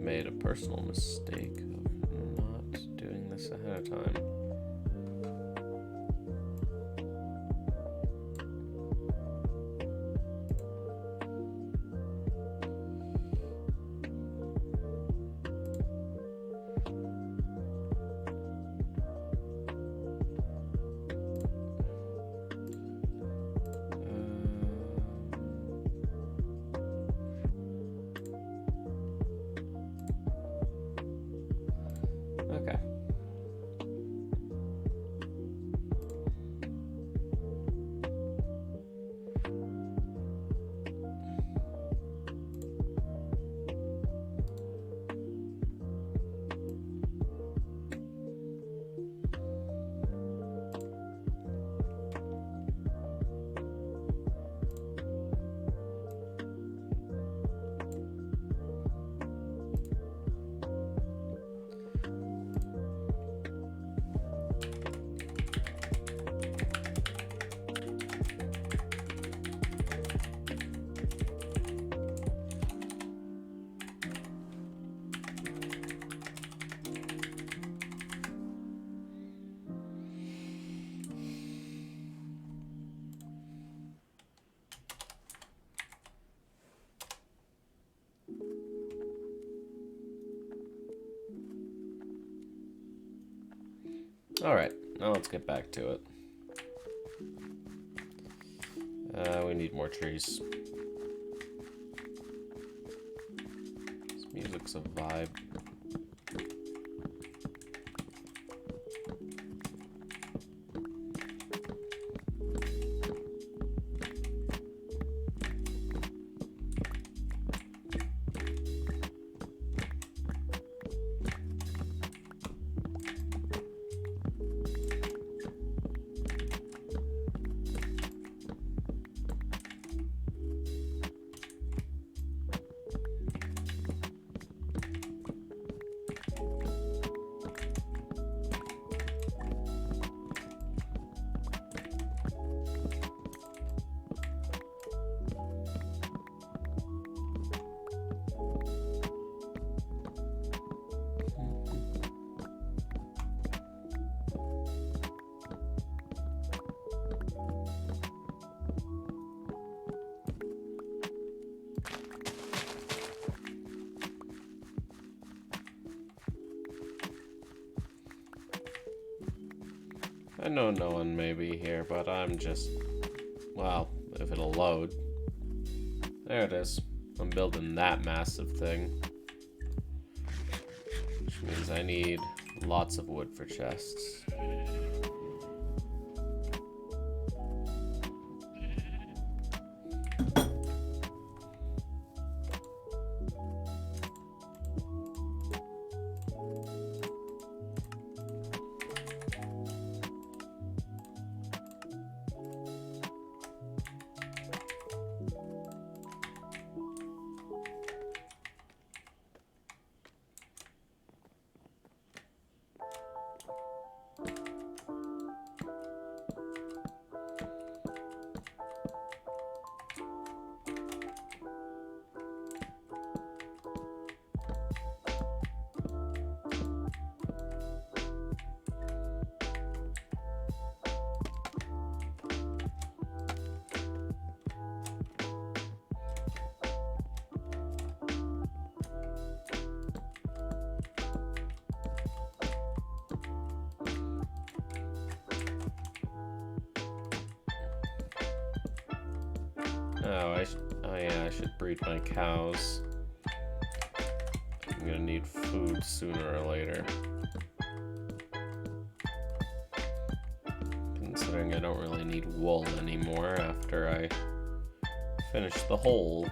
made a personal mistake of not doing this ahead of time. Okay. Alright, now let's get back to it. We need more trees. This music's a vibe. I know no one may be here, but I'm just... Well, if it'll load. There it is. I'm building that massive thing. Which means I need lots of wood for chests. Oh yeah, I should breed my cows. I'm gonna need food sooner or later. Considering I don't really need wool anymore after I finish the hole.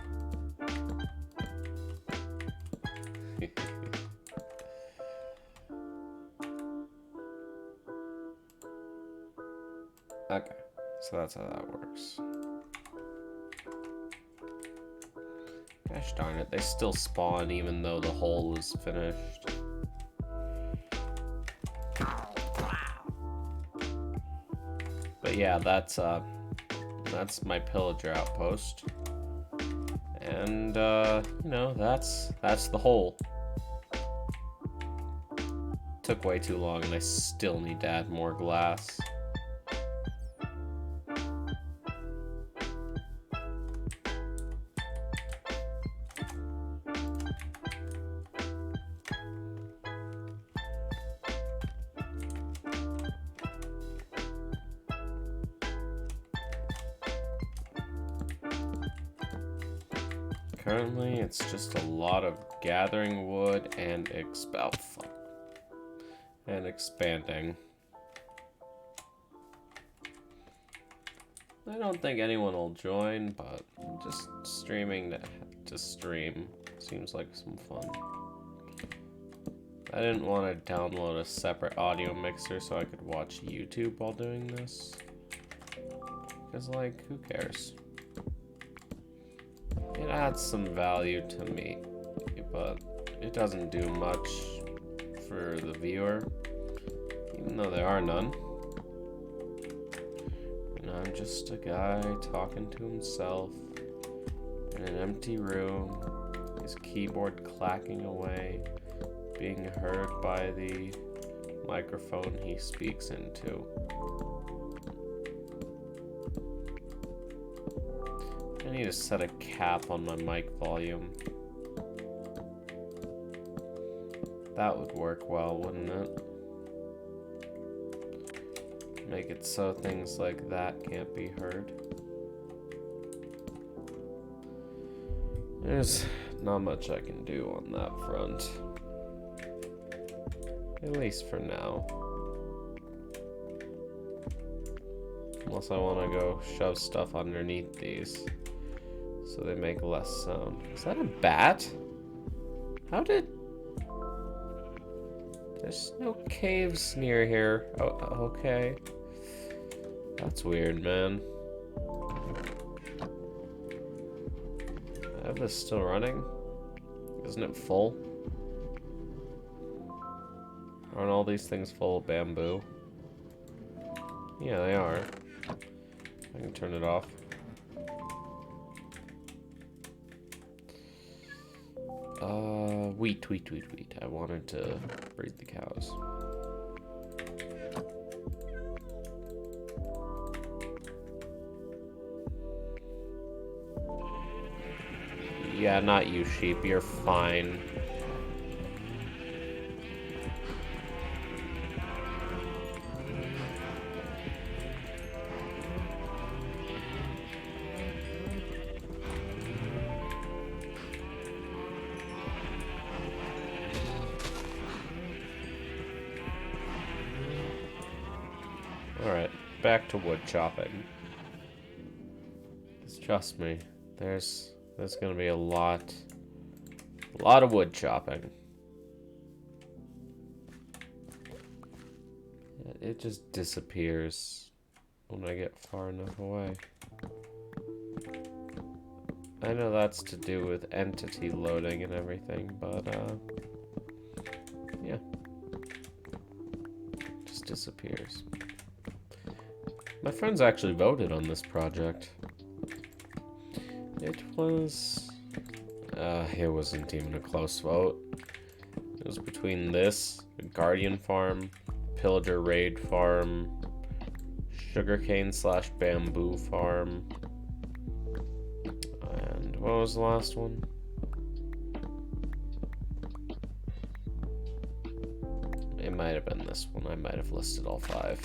Okay, so that's how that works. Gosh darn it, they still spawn even though the hole is finished. But yeah, that's my pillager outpost. And you know, that's the hole. took way too long and I still need to add more glass. Currently, it's just a lot of gathering wood and expanding. I don't think anyone will join, but just streaming to stream seems like some fun. I didn't want to download a separate audio mixer so I could watch YouTube while doing this. Because, like, who cares? It adds some value to me, but it doesn't do much for the viewer, even though there are none. And I'm just a guy talking to himself in an empty room, his keyboard clacking away, being heard by the microphone he speaks into. I need to set a cap on my mic volume. That would work well, wouldn't it? Make it so things like that can't be heard. There's not much I can do on that front. At least for now. Unless I want to go shove stuff underneath these so they make less sound. Is that a bat? How did... There's no caves near here. Oh, okay. That's weird, man. I have this still running? Isn't it full? Aren't all these things full of bamboo? Yeah, they are. I can turn it off. Wheat. I wanted to breed the cows. Yeah, not you, sheep. You're fine. Alright, back to wood chopping. Just trust me, there's gonna be a lot of wood chopping. It just disappears when I get far enough away. I know that's to do with entity loading and everything, but yeah. It just disappears. My friends actually voted on this project. It wasn't even a close vote. It was between this, Guardian Farm, Pillager Raid Farm, Sugarcane/Bamboo Farm, and what was the last one? It might have been this one. I might have listed all 5.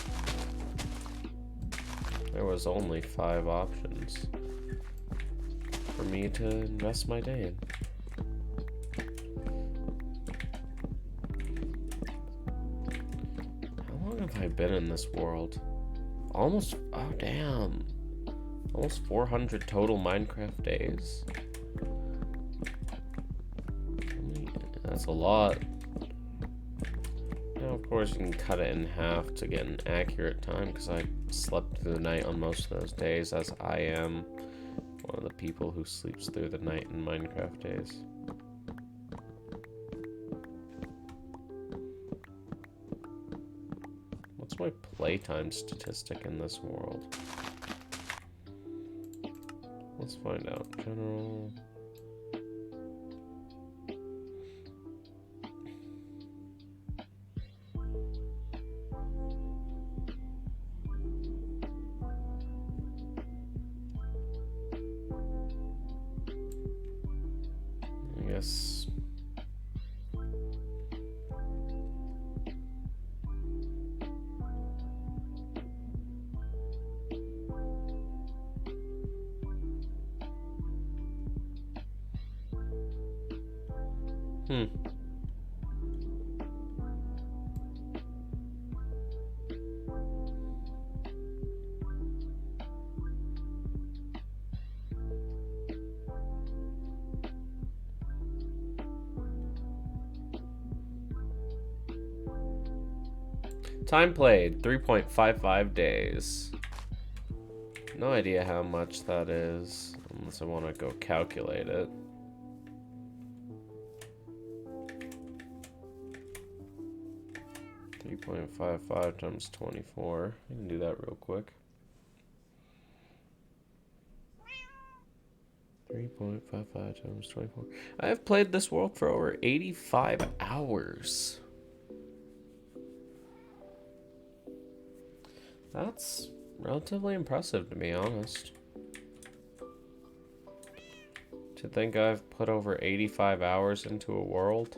There was only 5 options for me to invest my day in. How long have I been in this world? Almost 400 total Minecraft days. That's a lot. Now, of course, you can cut it in half to get an accurate time, because I slept through the night on most of those days, as I am one of the people who sleeps through the night in Minecraft days. What's my playtime statistic in this world? Let's find out. General... guess. Hmm. Time played, 3.55 days. No idea how much that is, unless I want to go calculate it. .55 times 24. I can do that real quick. 3.55 times 24. I have played this world for over 85 hours. That's relatively impressive, to be honest. To think I've put over 85 hours into a world,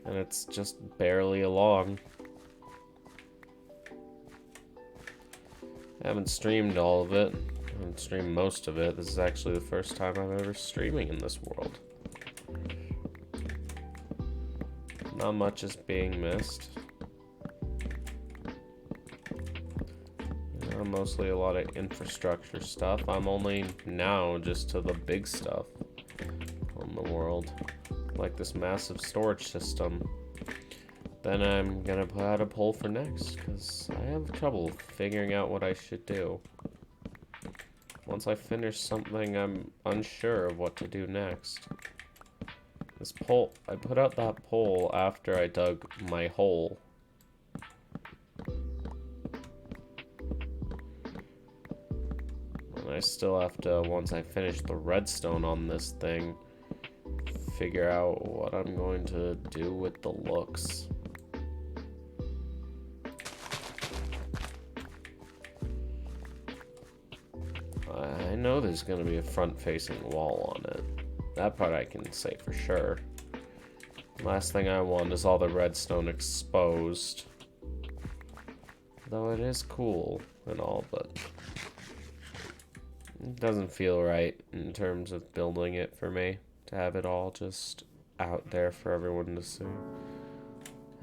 and it's just barely along. I haven't streamed all of it. I haven't streamed most of it. This is actually the first time I'm ever streaming in this world. Not much is being missed. Mostly a lot of infrastructure stuff. I'm only now just to the big stuff on the world, like this massive storage system. Then I'm gonna put out a poll for next, because I have trouble figuring out what I should do. Once I finish something, I'm unsure of what to do next. This poll, I put out that poll after I dug my hole. I still have to, once I finish the redstone on this thing, figure out what I'm going to do with the looks. I know there's going to be a front-facing wall on it. That part I can say for sure. Last thing I want is all the redstone exposed. Though it is cool and all, but it doesn't feel right in terms of building it for me to have it all just out there for everyone to see.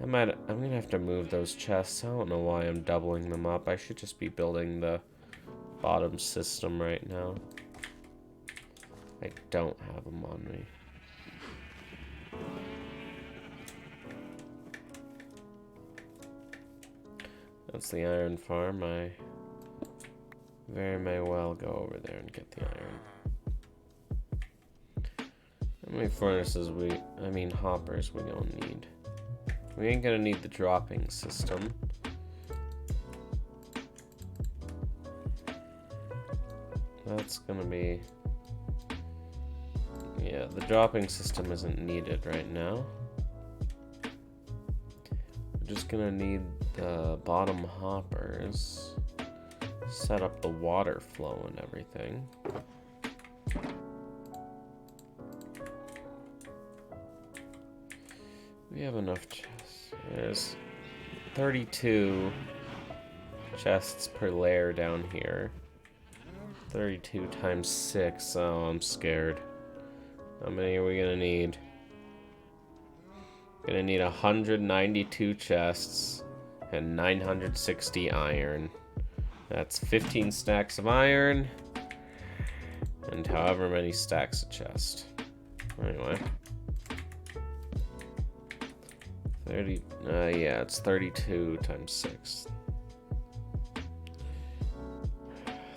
I'm gonna have to move those chests. I don't know why I'm doubling them up. I should just be building the bottom system right now. I don't have them on me. That's the iron farm. I very may well go over there and get the iron. How many furnaces hoppers we gonna need? We ain't gonna need the dropping system. That's gonna be... yeah, the dropping system isn't needed right now. We're just gonna need the bottom hoppers. Set up the water flow and everything. We have enough chests. There's 32 chests per layer down here. 32 times 6. Oh, I'm scared. How many are we gonna need? Gonna need 192 chests and 960 iron. That's 15 stacks of iron and however many stacks of chest. Anyway. 30, yeah, it's 32 times 6.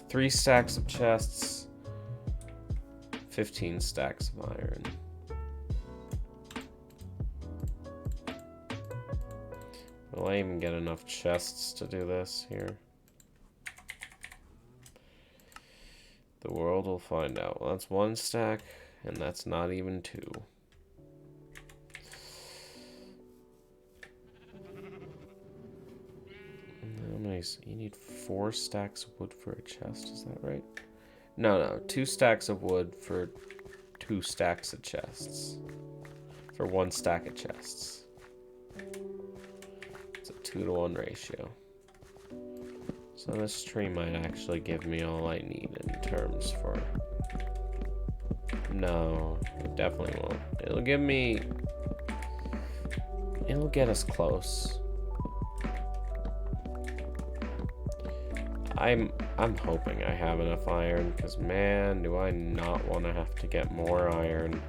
3 stacks of chests, 15 stacks of iron. Will I even get enough chests to do this here? The world will find out. Well, that's 1 stack, and that's not even 2. How many? You need 4 stacks of wood for a chest, is that right? No, 2 stacks of wood for 2 2 stacks of chests. For 1 stack of chests. It's a 2-to-1 ratio. So this tree might actually give me all I need in terms for... No, it definitely won't. It'll give me... It'll get us close. I'm hoping I have enough iron, because man, do I not want to have to get more iron.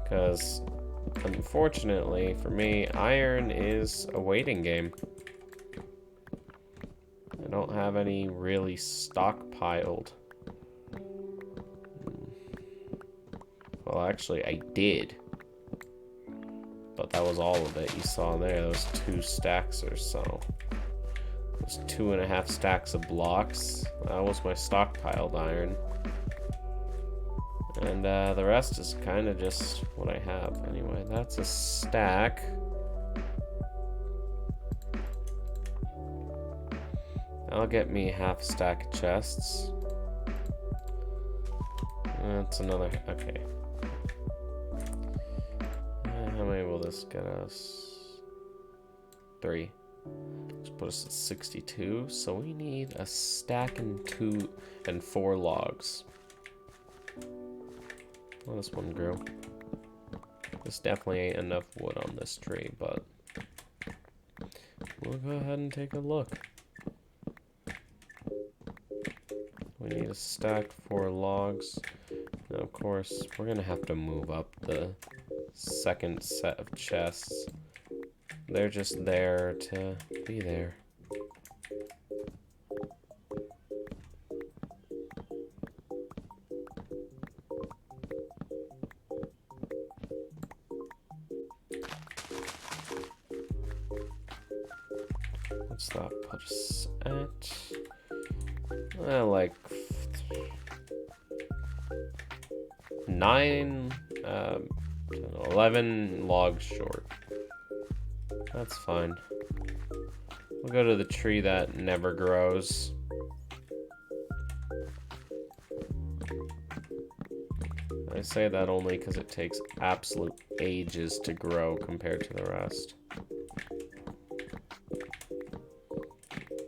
Because, unfortunately for me, iron is a waiting game. I don't have any really stockpiled. Well, actually, I did. But that was all of it you saw there. Those 2 stacks or so. Those 2.5 stacks of blocks. That was my stockpiled iron. And the rest is kind of just what I have. Anyway, that's a stack. That'll get me half a stack of chests. That's another... Okay. How many will this get us? 3. Let's put us at 62. So we need a stack and 2 and 4 logs. Well, this one grew. This definitely ain't enough wood on this tree, but we'll go ahead and take a look. We need a stack, 4 logs. Now, of course, we're gonna have to move up the second set of chests. They're just there to be there. What's that put us at? Well, like 9, 11 logs short. That's fine. We'll go to the tree that never grows. I say that only because it takes absolute ages to grow compared to the rest.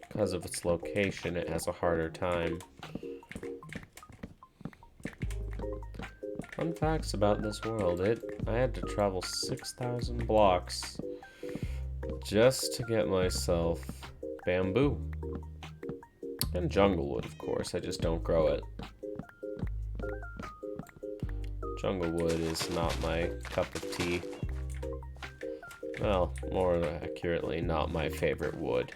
Because of its location, it has a harder time. Fun facts about this world, I had to travel 6,000 blocks just to get myself bamboo. And jungle wood, of course, I just don't grow it. Jungle wood is not my cup of tea. Well, more accurately, not my favorite wood.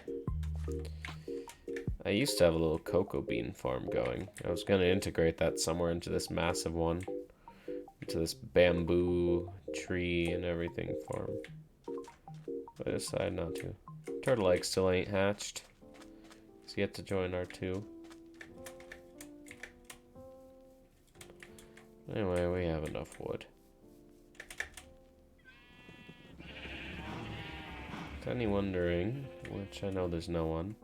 I used to have a little cocoa bean farm going. I was going to integrate that somewhere into this massive one. Into this bamboo tree and everything farm. But I decided not to. Turtle egg still ain't hatched. He's yet to join our 2. Anyway, we have enough wood. Is any wondering, which I know there's no one,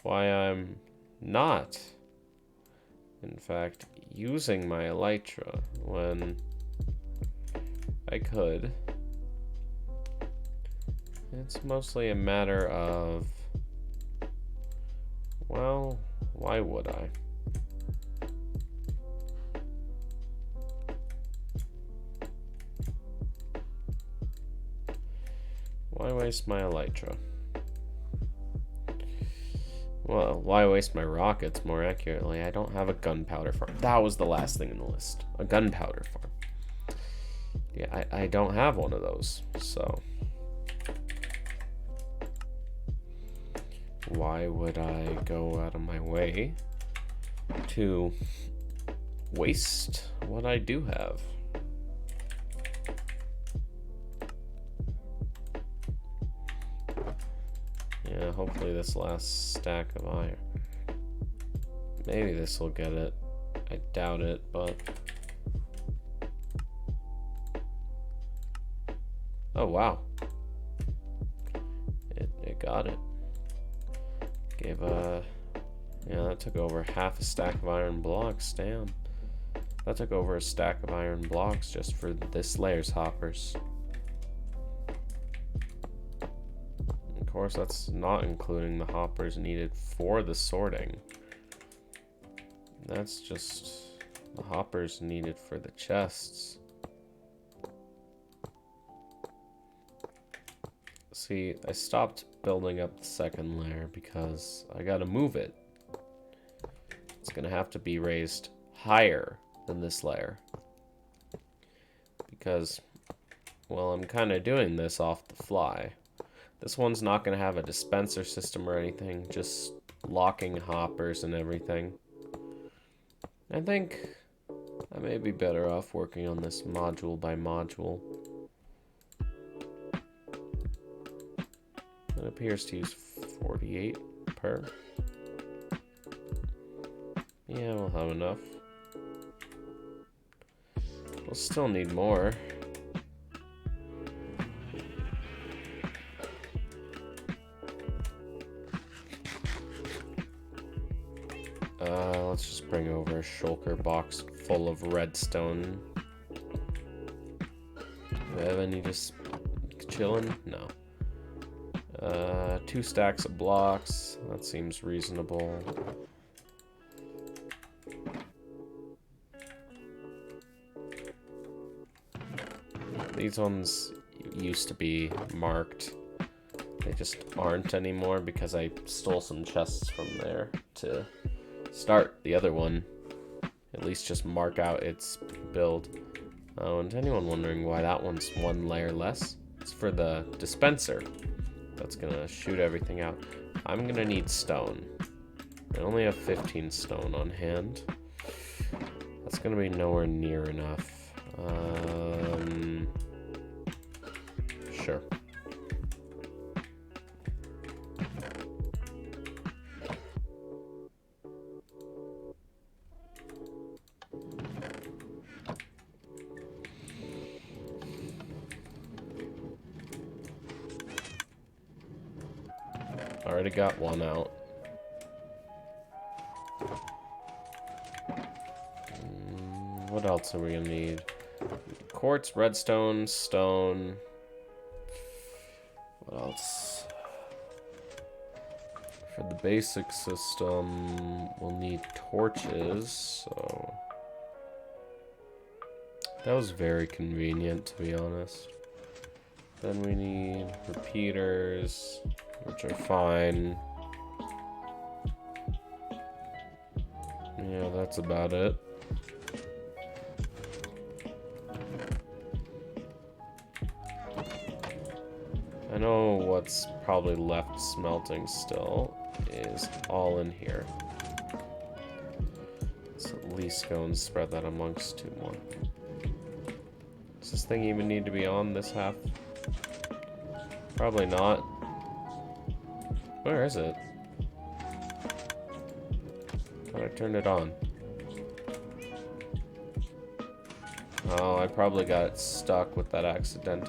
why I'm not, in fact, using my elytra when I could? It's mostly a matter of, well, why would I? Why waste my elytra? Well, why waste my rockets, more accurately? I don't have a gunpowder farm. That was the last thing in the list. A gunpowder farm. Yeah, I don't have one of those, so... Why would I go out of my way to waste what I do have? Yeah, hopefully this last stack of iron. Maybe this will get it. I doubt it, but... Oh, wow. It got it. Gave a Yeah, that took over half a stack of iron blocks. Damn. That took over a stack of iron blocks just for this layer's hoppers. Of course, that's not including the hoppers needed for the sorting. That's just the hoppers needed for the chests. See, I stopped building up the second layer because I gotta move it. It's gonna have to be raised higher than this layer. Because, well, I'm kind of doing this off the fly. This one's not gonna have a dispenser system or anything, just locking hoppers and everything. I think I may be better off working on this module by module. It appears to use 48 per. Yeah, we'll have enough. We'll still need more. Let's just bring over a shulker box full of redstone. Do I have any just chilling? No. 2 stacks of blocks. That seems reasonable. These ones used to be marked. They just aren't anymore because I stole some chests from there to start the other one. At least just mark out its build. Oh, and anyone wondering why that one's 1 layer less? It's for the dispenser. That's gonna shoot everything out. I'm gonna need stone. I only have 15 stone on hand. That's gonna be nowhere near enough. Sure. Already got one out. What else are we gonna need? Quartz, redstone, stone. What else? For the basic system, we'll need torches, so... That was very convenient, to be honest. Then we need repeaters, which are fine. Yeah, that's about it. I know what's probably left smelting still is all in here. Let's at least go and spread that amongst 2 more. Does this thing even need to be on this half? Probably not. Where is it? Thought I turned it on. Oh, I probably got stuck with that accident.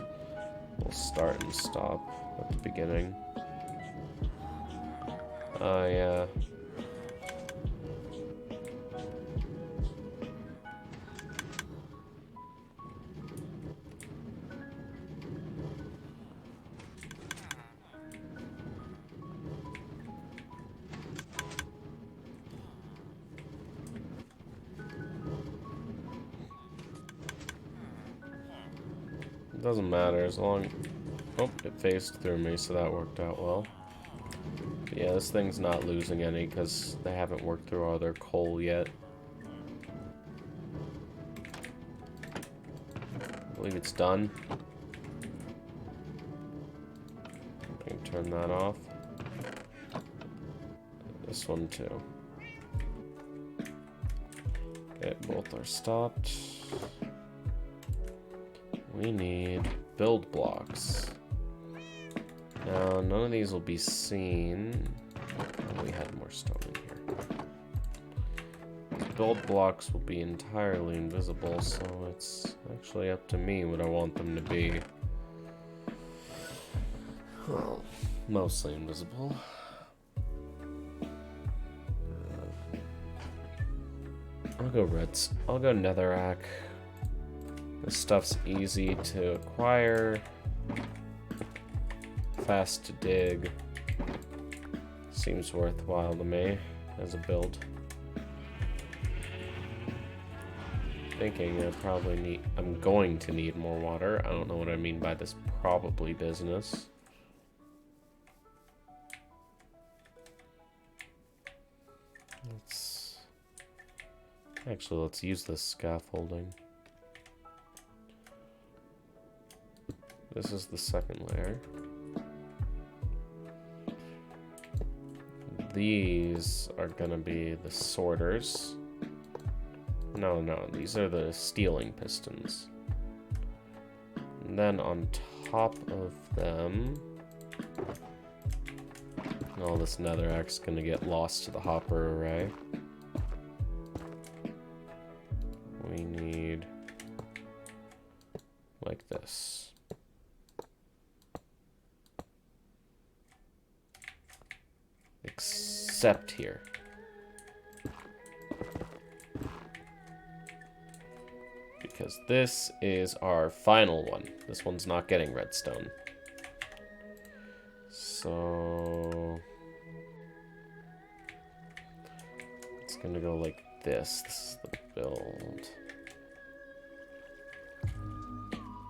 We'll start and stop at the beginning. Oh, yeah. It doesn't matter as long... Oh, it phased through me, so that worked out well. But yeah, this thing's not losing any because they haven't worked through all their coal yet. I believe it's done. I can turn that off. This one too. Okay, both are stopped. We need build blocks. Now, none of these will be seen. Oh, we had more stone in here. These build blocks will be entirely invisible, so it's actually up to me what I want them to be. Well, mostly invisible. I'll go netherrack. This stuff's easy to acquire. Fast to dig. Seems worthwhile to me as a build. Thinking I'm going to need more water. I don't know what I mean by this probably business. Let's use this scaffolding. This is the second layer. These are gonna be the sorters. No, these are the stealing pistons. And then on top of them, all this netherrack's gonna get lost to the hopper array. We need like this. Except here. Because this is our final one. This one's not getting redstone. So it's gonna go like this. This is the build.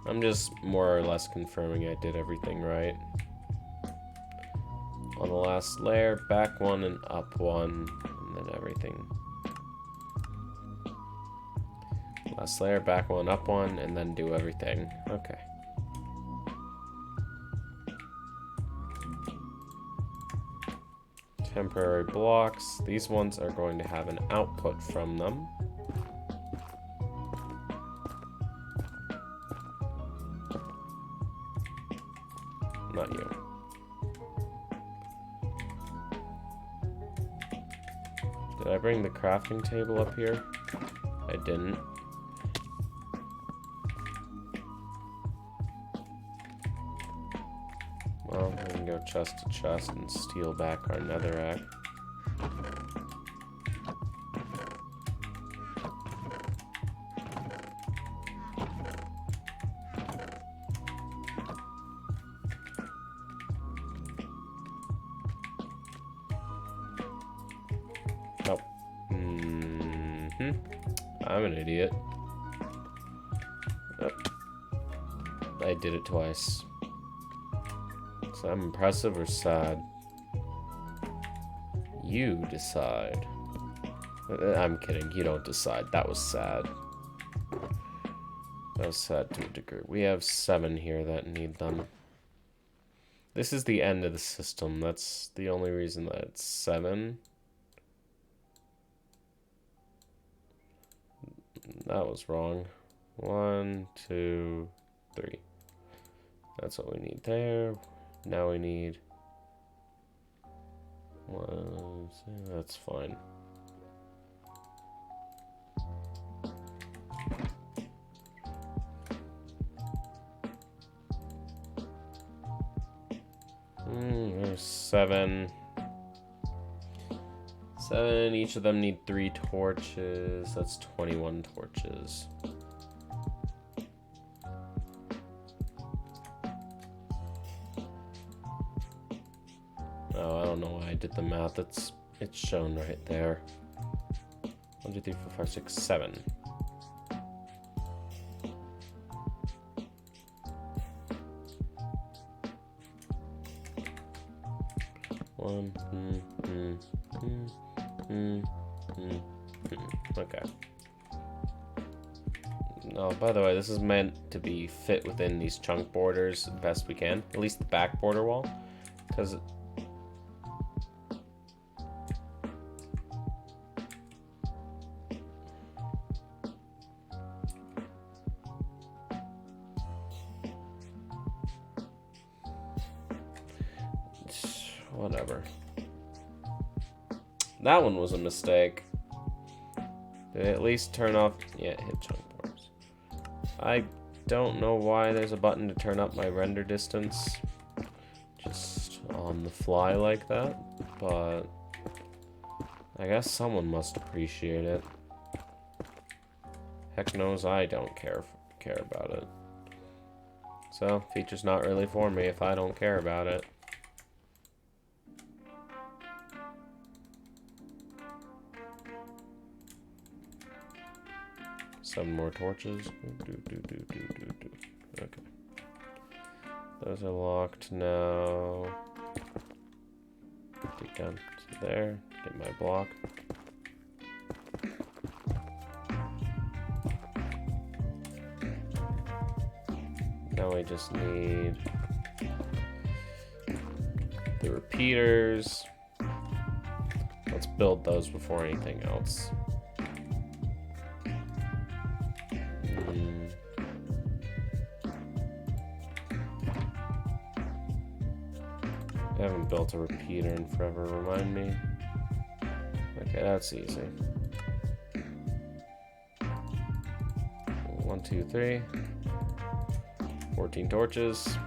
I'm just more or less confirming I did everything right. On the last layer, back one and up one, and then everything. Last layer, back one, up one, and then do everything. Okay. Temporary blocks. These ones are going to have an output from them. Not you. Did I bring the crafting table up here? I didn't. Well, we can go chest to chest and steal back our netherrack. Oh. I'm an idiot. Oh. I did it twice. So I'm impressive or sad? You decide. I'm kidding. You don't decide. That was sad. That was sad to a degree. We have 7 here that need them. This is the end of the system. That's the only reason that it's 7. That was wrong. 1, 2, 3. That's what we need there. Now we need 1. That's fine. There's 7. 7. Each of them need 3 torches. That's 21 torches. Oh, I don't know why I did the math. It's shown right there. 1, 2, 3, 4, 5, 6, 7. Okay. Oh, by the way, this is meant to be fit within these chunk borders the best we can. At least the back border wall. Because whatever. That one was a mistake. Did it at least turn off? Yeah, it hit chunk borders. I don't know why there's a button to turn up my render distance. Just on the fly like that. But I guess someone must appreciate it. heck knows I don't care about it. So, feature's not really for me if I don't care about it. Some more torches. Okay. Those are locked now. Dig down to there. Get my block. Now we just need the repeaters. Let's build those before anything else. I haven't built a repeater in forever, remind me. Okay, that's easy. 1, 2, 3. 14 torches.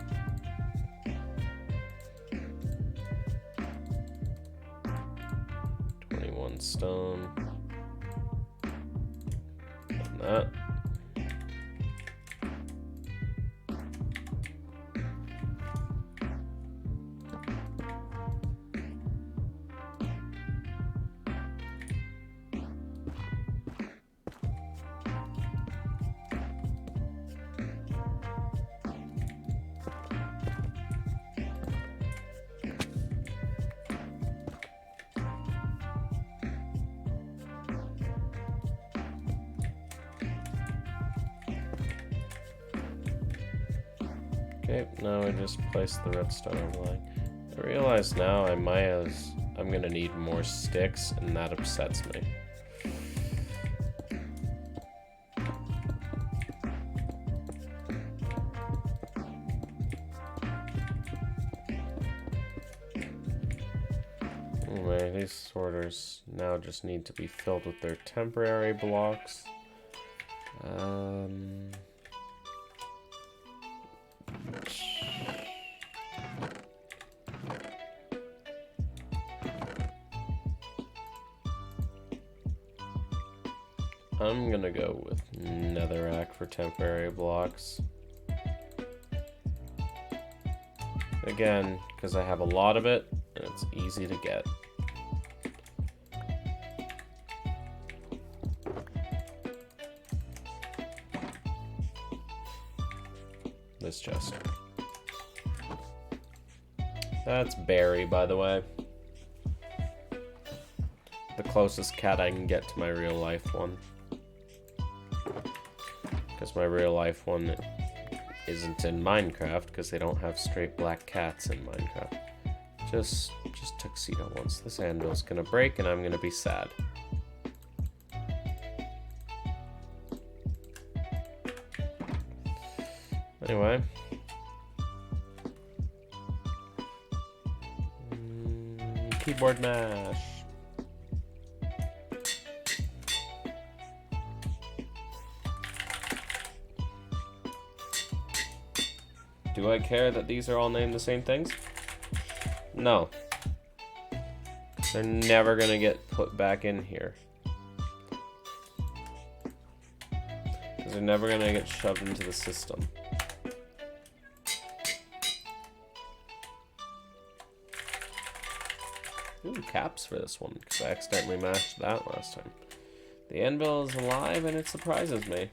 Stone. And that. Okay, now I just place the redstone overlay. I realize now I'm gonna need more sticks, and that upsets me. Anyway, these sorters now just need to be filled with their temporary blocks. I'm gonna go with netherrack for temporary blocks. Again, because I have a lot of it, and it's easy to get. This chest. That's Barry, by the way. The closest cat I can get to my real life one. Because my real life one isn't in Minecraft, because they don't have straight black cats in Minecraft. Just tuxedo ones. This anvil's gonna break and I'm gonna be sad. Anyway. Keyboard mash. Do I care that these are all named the same things? No. They're never gonna get put back in here. Because they're never gonna get shoved into the system. Ooh, caps for this one, because I accidentally mashed that last time. The anvil is alive and it surprises me.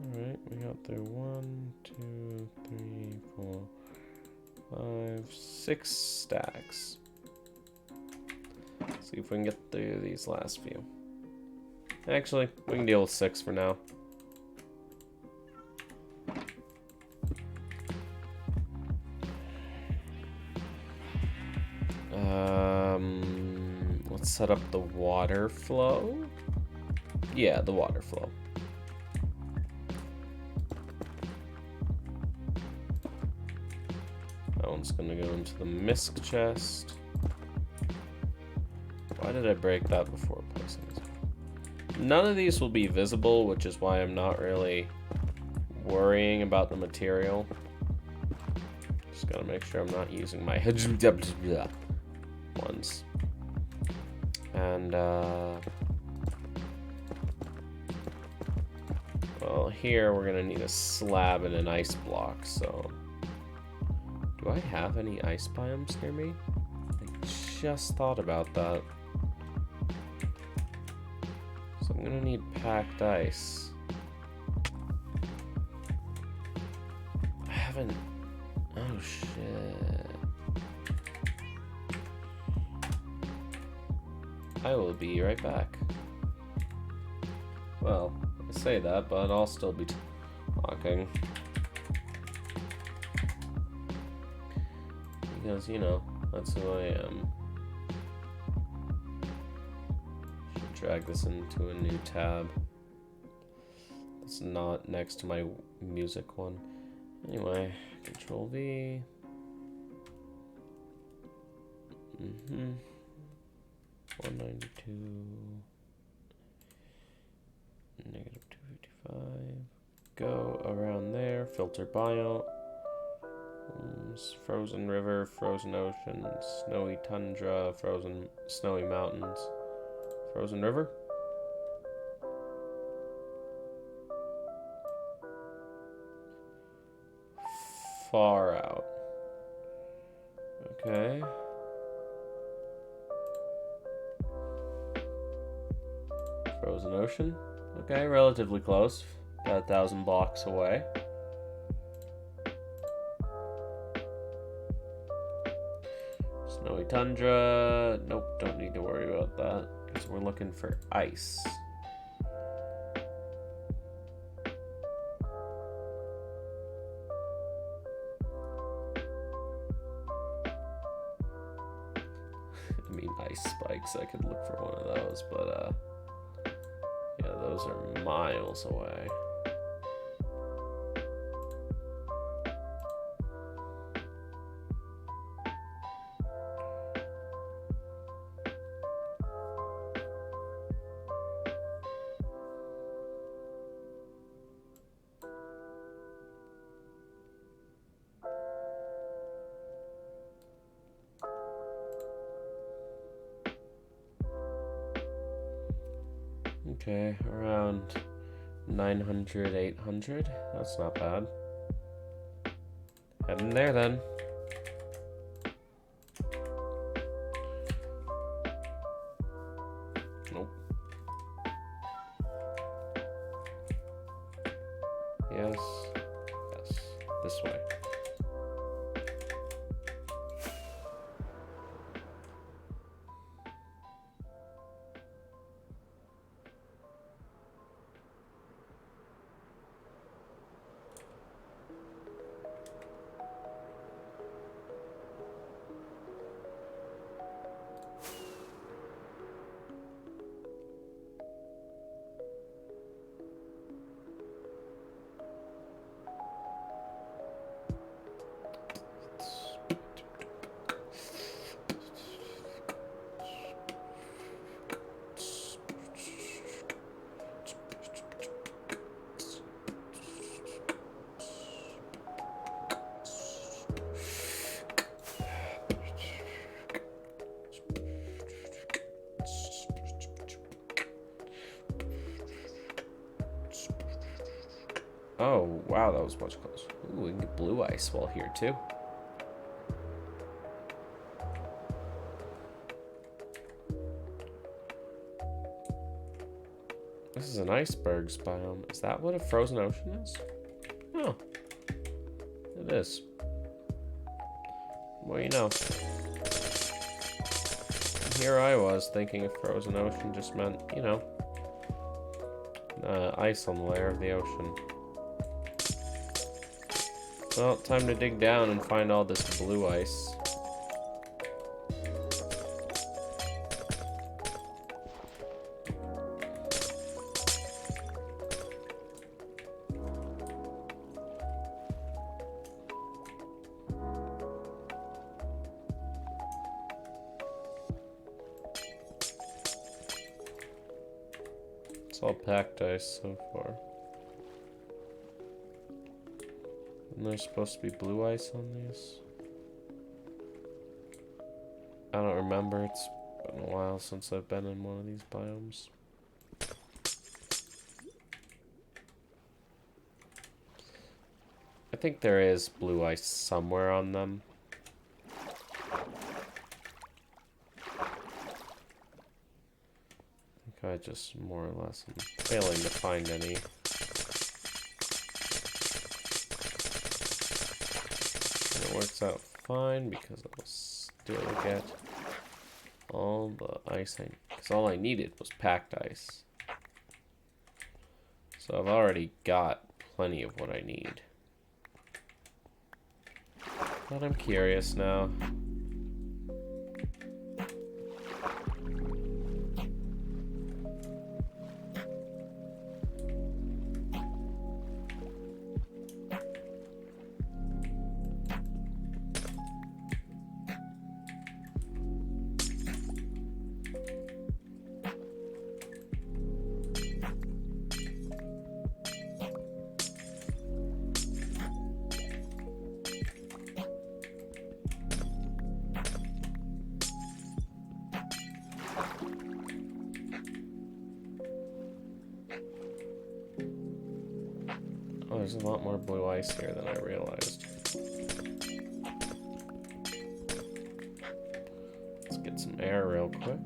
Alright, we got there 1, 2, 3, 4, 5, 6 stacks. See if we can get through these last few. Actually, we can deal with 6 for now. Let's set up the water flow. Yeah, the water flow. That one's gonna go into the misc chest. Why did I break that before placing this? None of these will be visible, which is why I'm not really worrying about the material. Just gotta make sure I'm not using my ones. And, well, here we're gonna need a slab and an ice block, so... Do I have any ice biomes near me? I just thought about that. So I'm gonna need packed ice. I haven't... Oh, shit. I will be right back. Well, I say that, but I'll still be talking. Because, you know, that's who I am. Should drag this into a new tab. It's not next to my music one. Anyway, Control V. Mm-hmm. 192. Negative 255. Go around there. Filter biome. Frozen river, frozen ocean, snowy tundra, frozen snowy mountains. Frozen river? Far out. Okay. Frozen ocean. Okay, relatively close. About 1,000 blocks away. Snowy tundra. Nope, don't need to worry about that. Because we're looking for ice. I mean, ice spikes. I could look for one of those, but yeah, those are miles away. Okay, around 900, 800. That's not bad. Heading there then. Nope. Yes. Yes. This way. Oh, wow, that was much closer. Ooh, we can get blue ice while here, too. This is an icebergs biome. Is that what a frozen ocean is? Oh. It is. Well, you know. Here I was thinking a frozen ocean just meant, you know, ice on the layer of the ocean. Well, time to dig down and find all this blue ice. It's all packed ice so far. And there's supposed to be blue ice on these. I don't remember. It's Been a while since I've been in one of these biomes. I think there is blue ice somewhere on them. I think I just more or less am failing to find any. And it works out fine because I'll still get all the ice because all I needed was packed ice. So I've already got plenty of what I need. But I'm curious now. Oh, there's a lot more blue ice here than I realized. Let's get some air real quick.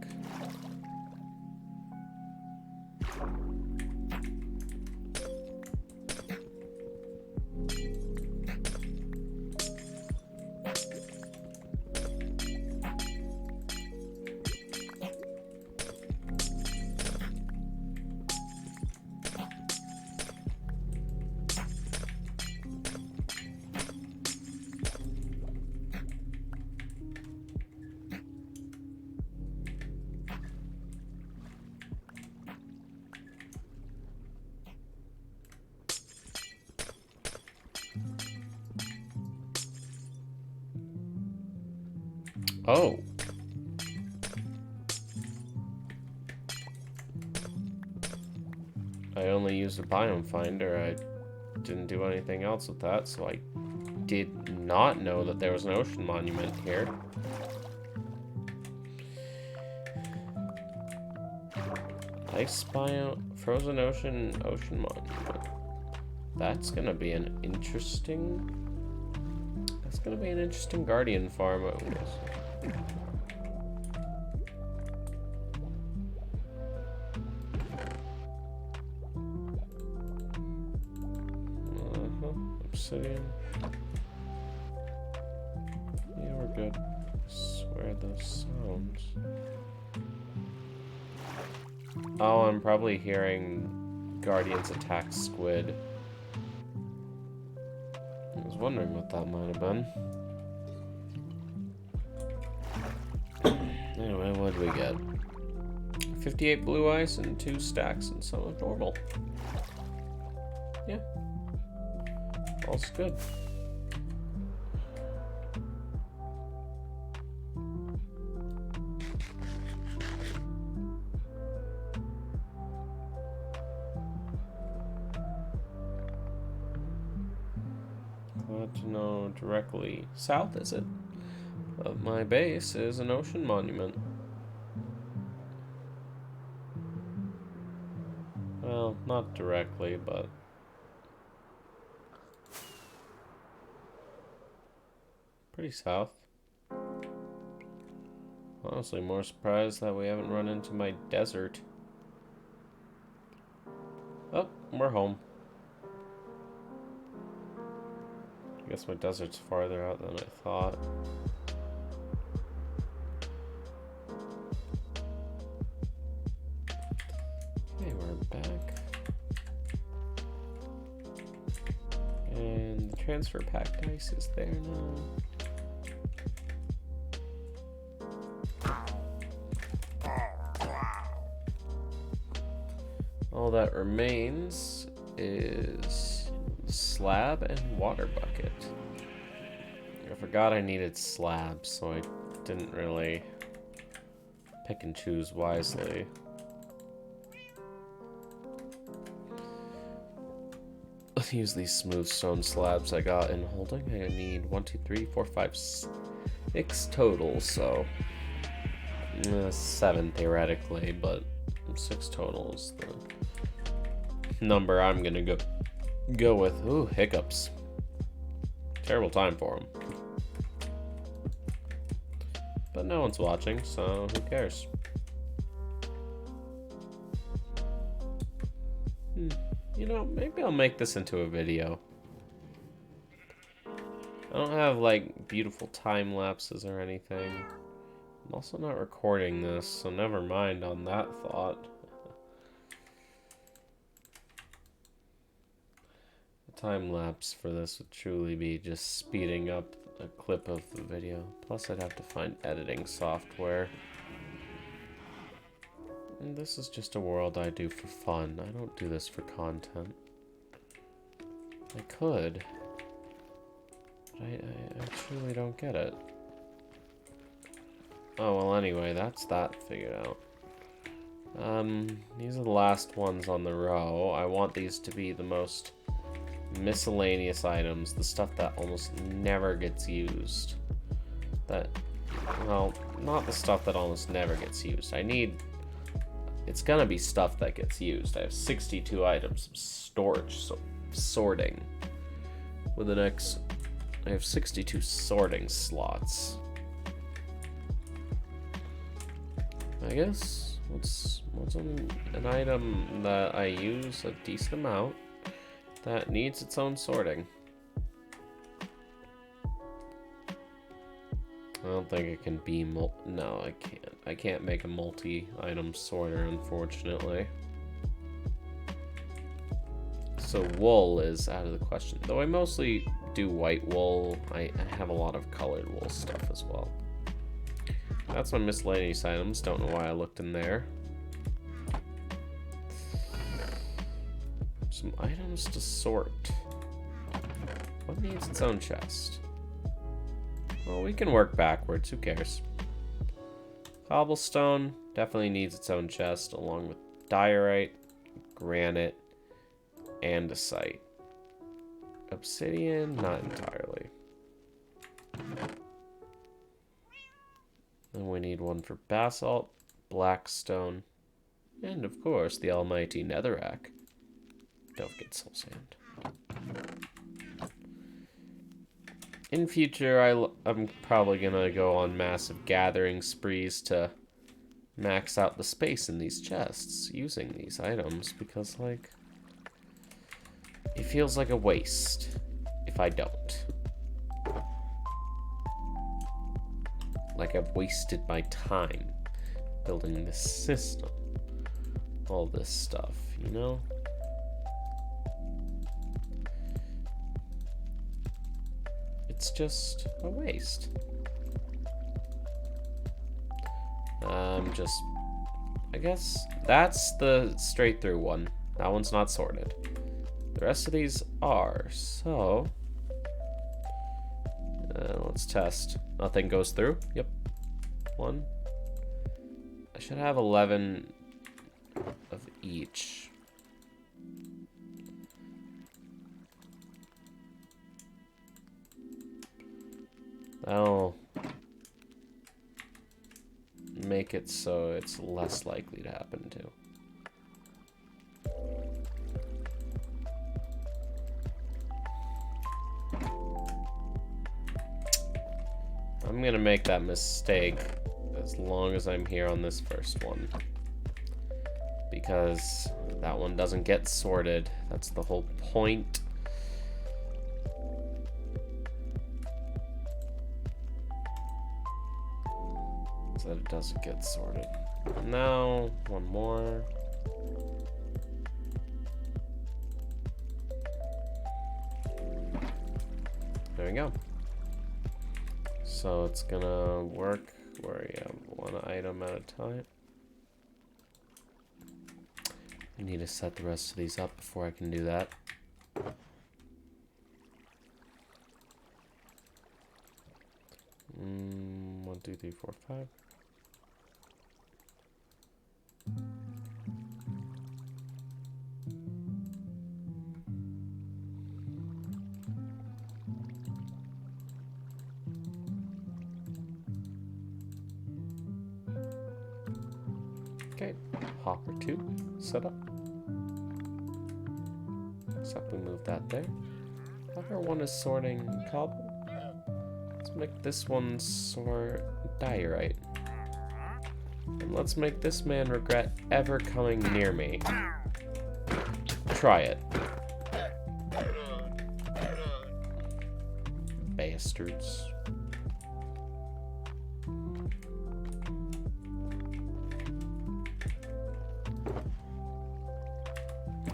Oh. I only used a biome finder. I didn't do anything else with that, so I did not know that there was an ocean monument here. Ice biome, frozen ocean monument. That's gonna be an interesting. That's gonna be an interesting guardian farm. Obsidian. Yeah, we're good. I swear those sounds. Oh, I'm probably hearing guardians attack squid. I was wondering what that might have been. Anyway, what did we get? 58 blue ice and 2 stacks and some of normal. Yeah. All's good. Glad to know directly south is it? Of my base is an ocean monument. Well, not directly, but pretty south. Honestly, more surprised that we haven't run into my desert. Oh, we're home. I guess my desert's farther out than I thought. Okay, we're back. And the transfer packed ice is there now. All that remains is slab and water bucket. I forgot I needed slabs, so I didn't really pick and choose wisely. Let's use these smooth stone slabs I got in holding. I need 1, 2, 3, 4, 5, 6 total, so 7 theoretically, but 6 total is the number I'm gonna go with. Ooh, hiccups. Terrible time for them. But no one's watching, so who cares? You know, maybe I'll make this into a video. I don't have, like, beautiful time lapses or anything. I'm also not recording this, so never mind on that thought. The time lapse for this would truly be just speeding up a clip of the video. Plus, I'd have to find editing software. And this is just a world I do for fun. I don't do this for content. I could. But I truly don't get it. Oh, well, anyway, that's that figured out. These are the last ones on the row. I want these to be the most miscellaneous items, the stuff that almost never gets used. Well, not the stuff that almost never gets used. It's gonna be stuff that gets used. I have 62 items of storage, so sorting. I have 62 sorting slots. I guess what's an item that I use a decent amount that needs its own sorting? I don't think it can be no, I can't. I can't make a multi-item sorter, unfortunately. So wool is out of the question. Though I mostly do white wool, I have a lot of colored wool stuff as well. That's my miscellaneous items. Don't know why I looked in there. Some items to sort. What needs its own chest? Well, we can work backwards. Who cares? Cobblestone definitely needs its own chest, along with diorite, granite, andesite. Obsidian, not entirely. Then we need one for basalt, blackstone, and of course the almighty netherrack. Don't forget soul sand. In future, I'm probably gonna go on massive gathering sprees to max out the space in these chests using these items, because, like, it feels like a waste if I don't. Like I've wasted my time building this system. All this stuff, you know? It's just a waste. I guess that's the straight through one. That one's not sorted. The rest of these are, so let's test. Nothing goes through. Yep. 1. I should have 11 of each. That'll make it so it's less likely to happen too. I'm gonna make that mistake as long as I'm here on this first one, because that one doesn't get sorted. That's the whole point. That it doesn't get sorted. Now, one more. There we go. So it's gonna work where you have one item at a time. I need to set the rest of these up before I can do that. 1, 2, 3, 4, 5. Okay, hopper 2 set up. Except we move that there. Hopper 1 is sorting cobble. Let's make this one sort diorite. And let's make this man regret ever coming near me. Try it. Bastards.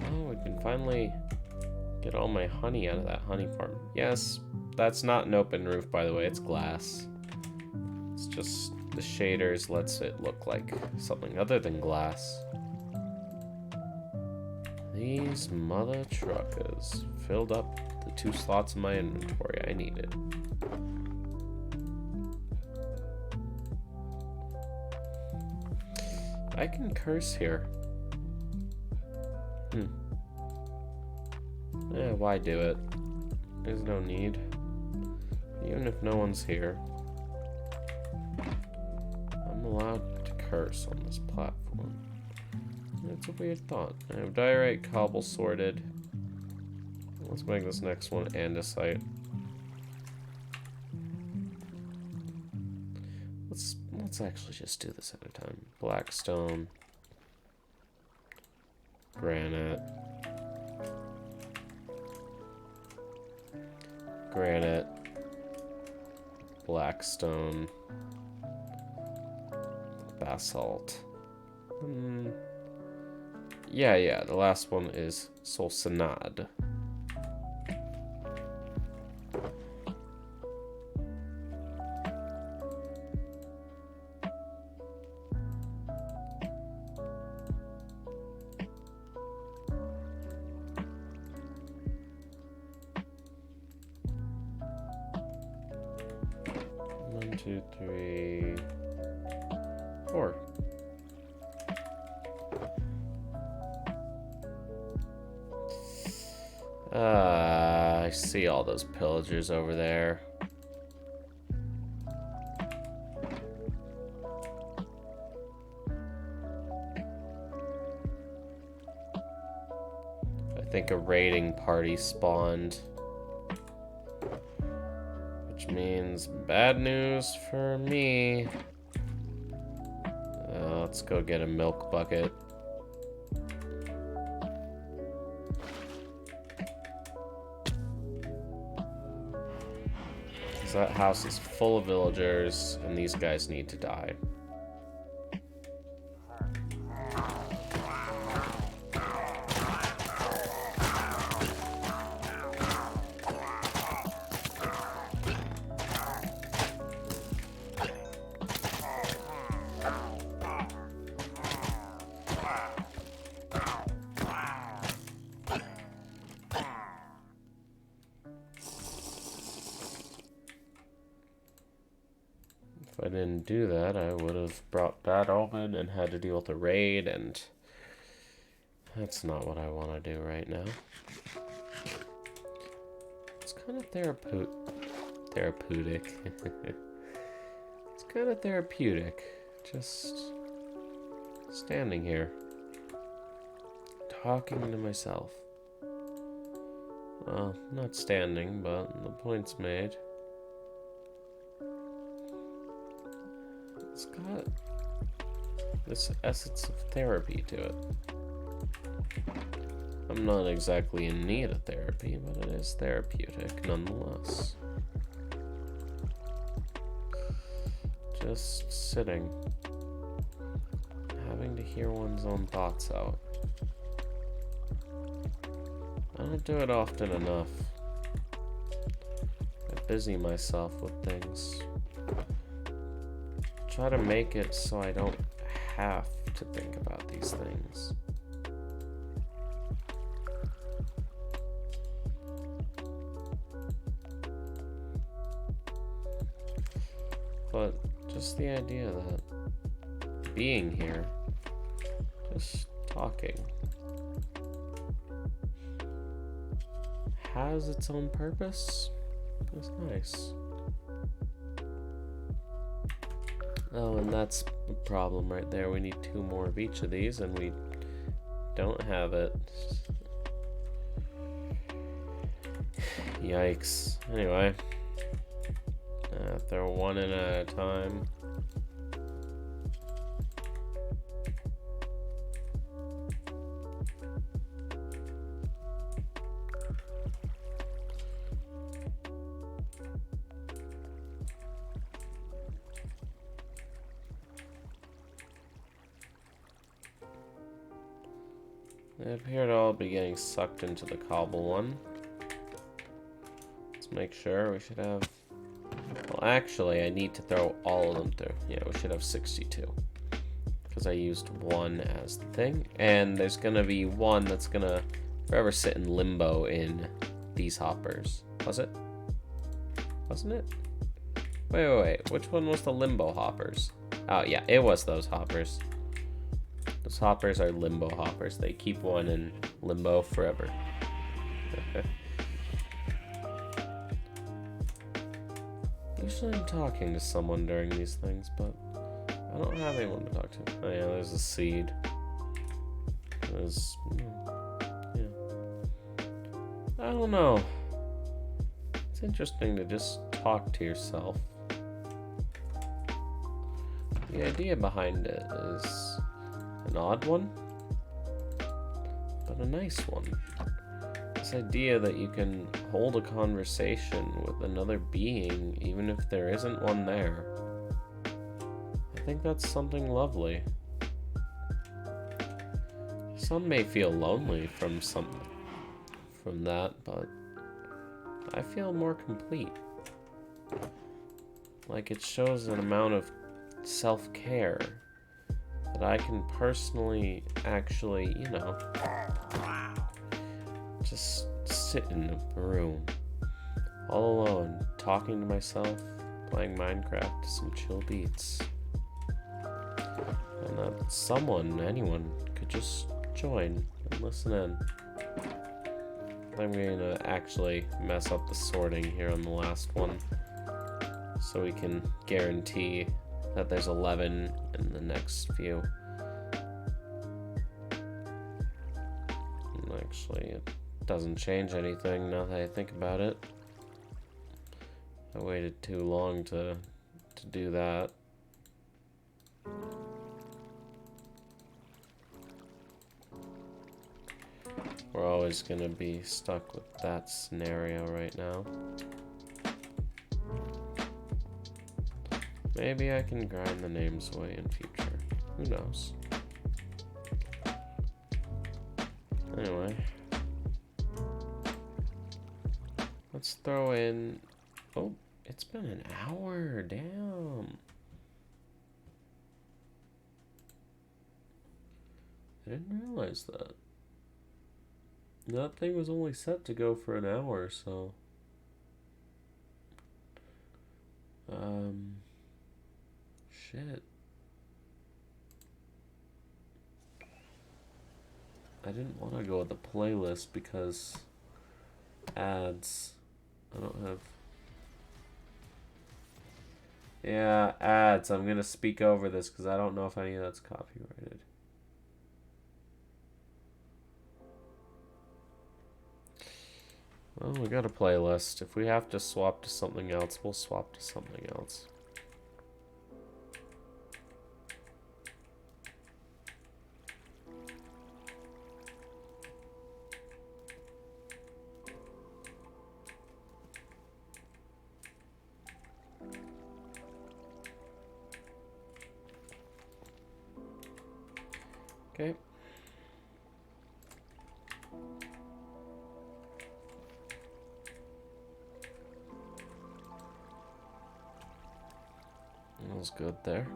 Oh, we can finally get all my honey out of that honey farm. Yes, that's not an open roof, by the way. It's glass. It's just the shaders lets it look like something other than glass. These mother truckers filled up the 2 slots in my inventory I needed. I can curse here. Why do it? There's no need. Even if no one's here. I'm allowed to curse on this platform. That's a weird thought. I have diorite cobble sorted. Let's make this next one andesite. Let's actually just do this at a time. Blackstone. Granite. Granite. Blackstone. Basalt. Yeah, the last one is Solsanad. One, two, three, 4. I see all those pillagers over there. I think a raiding party spawned. Which means bad news for me. Let's go get a milk bucket. That house is full of villagers, and these guys need to die. If I didn't do that, I would have brought Bad Omen and had to deal with a raid, and that's not what I want to do right now. It's kind of therapeutic. It's kind of therapeutic. Just standing here, talking to myself. Well, not standing, but the point's made. It's got this essence of therapy to it. I'm not exactly in need of therapy, but it is therapeutic nonetheless. Just sitting, having to hear one's own thoughts out. I don't do it often enough. I busy myself with things. Try to make it so I don't have to think about these things. But just the idea that being here, just talking, has its own purpose is nice. Oh, and that's the problem right there. We need 2 more of each of these, and we don't have it. Yikes. Anyway. Throw 1 in at a time. They appear to all be getting sucked into the cobble one. Let's make sure. We should have... Well, actually, I need to throw all of them through. Yeah, we should have 62. Because I used 1 as the thing. And there's going to be 1 that's going to forever sit in limbo in these hoppers. Was it? Wasn't it? Wait. Which one was the limbo hoppers? Oh, yeah, it was those hoppers. Those hoppers are limbo hoppers. They keep 1 in limbo forever. Usually I'm talking to someone during these things, but I don't have anyone to talk to. Oh yeah, there's a seed. There's... yeah. I don't know. It's interesting to just talk to yourself. The idea behind it is an odd one, but a nice one. This idea that you can hold a conversation with another being even if there isn't one there. I think that's something lovely. Some may feel lonely from that, but I feel more complete. Like it shows an amount of self-care that I can personally actually, you know, just sit in a room all alone, talking to myself, playing Minecraft to some chill beats. And that someone, anyone, could just join and listen in. I'm going to actually mess up the sorting here on the last one, so we can guarantee that there's 11 in the next few. And actually, it doesn't change anything now that I think about it. I waited too long to do that. We're always gonna be stuck with that scenario right now. Maybe I can grind the names away in future. Who knows? Anyway. Let's throw in... Oh, it's been an hour. Damn. I didn't realize that. That thing was only set to go for an hour, so... Shit. I didn't want to go with the playlist because ads. I don't have... Yeah, ads. I'm gonna speak over this because I don't know if any of that's copyrighted. Well, we got a playlist. If we have to swap to something else, we'll swap to something else. Okay. That was good there.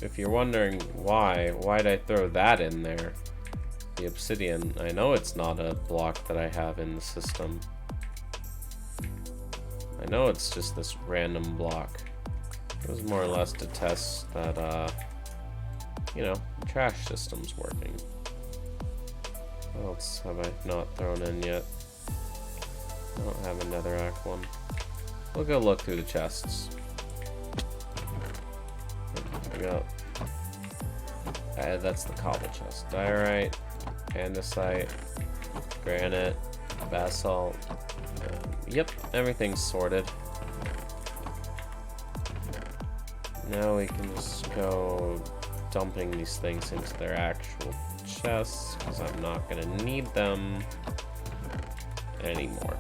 If you're wondering why'd I throw that in there? The obsidian, I know it's not a block that I have in the system. I know it's just this random block. It was more or less to test that, you know, the trash system's working. What else have I not thrown in yet? I don't have a netherrack one. We'll go look through the chests. We got... that's the cobble chest. Diorite, andesite, granite, basalt. Yep, everything's sorted. Now we can just go dumping these things into their actual chests, because I'm not going to need them anymore.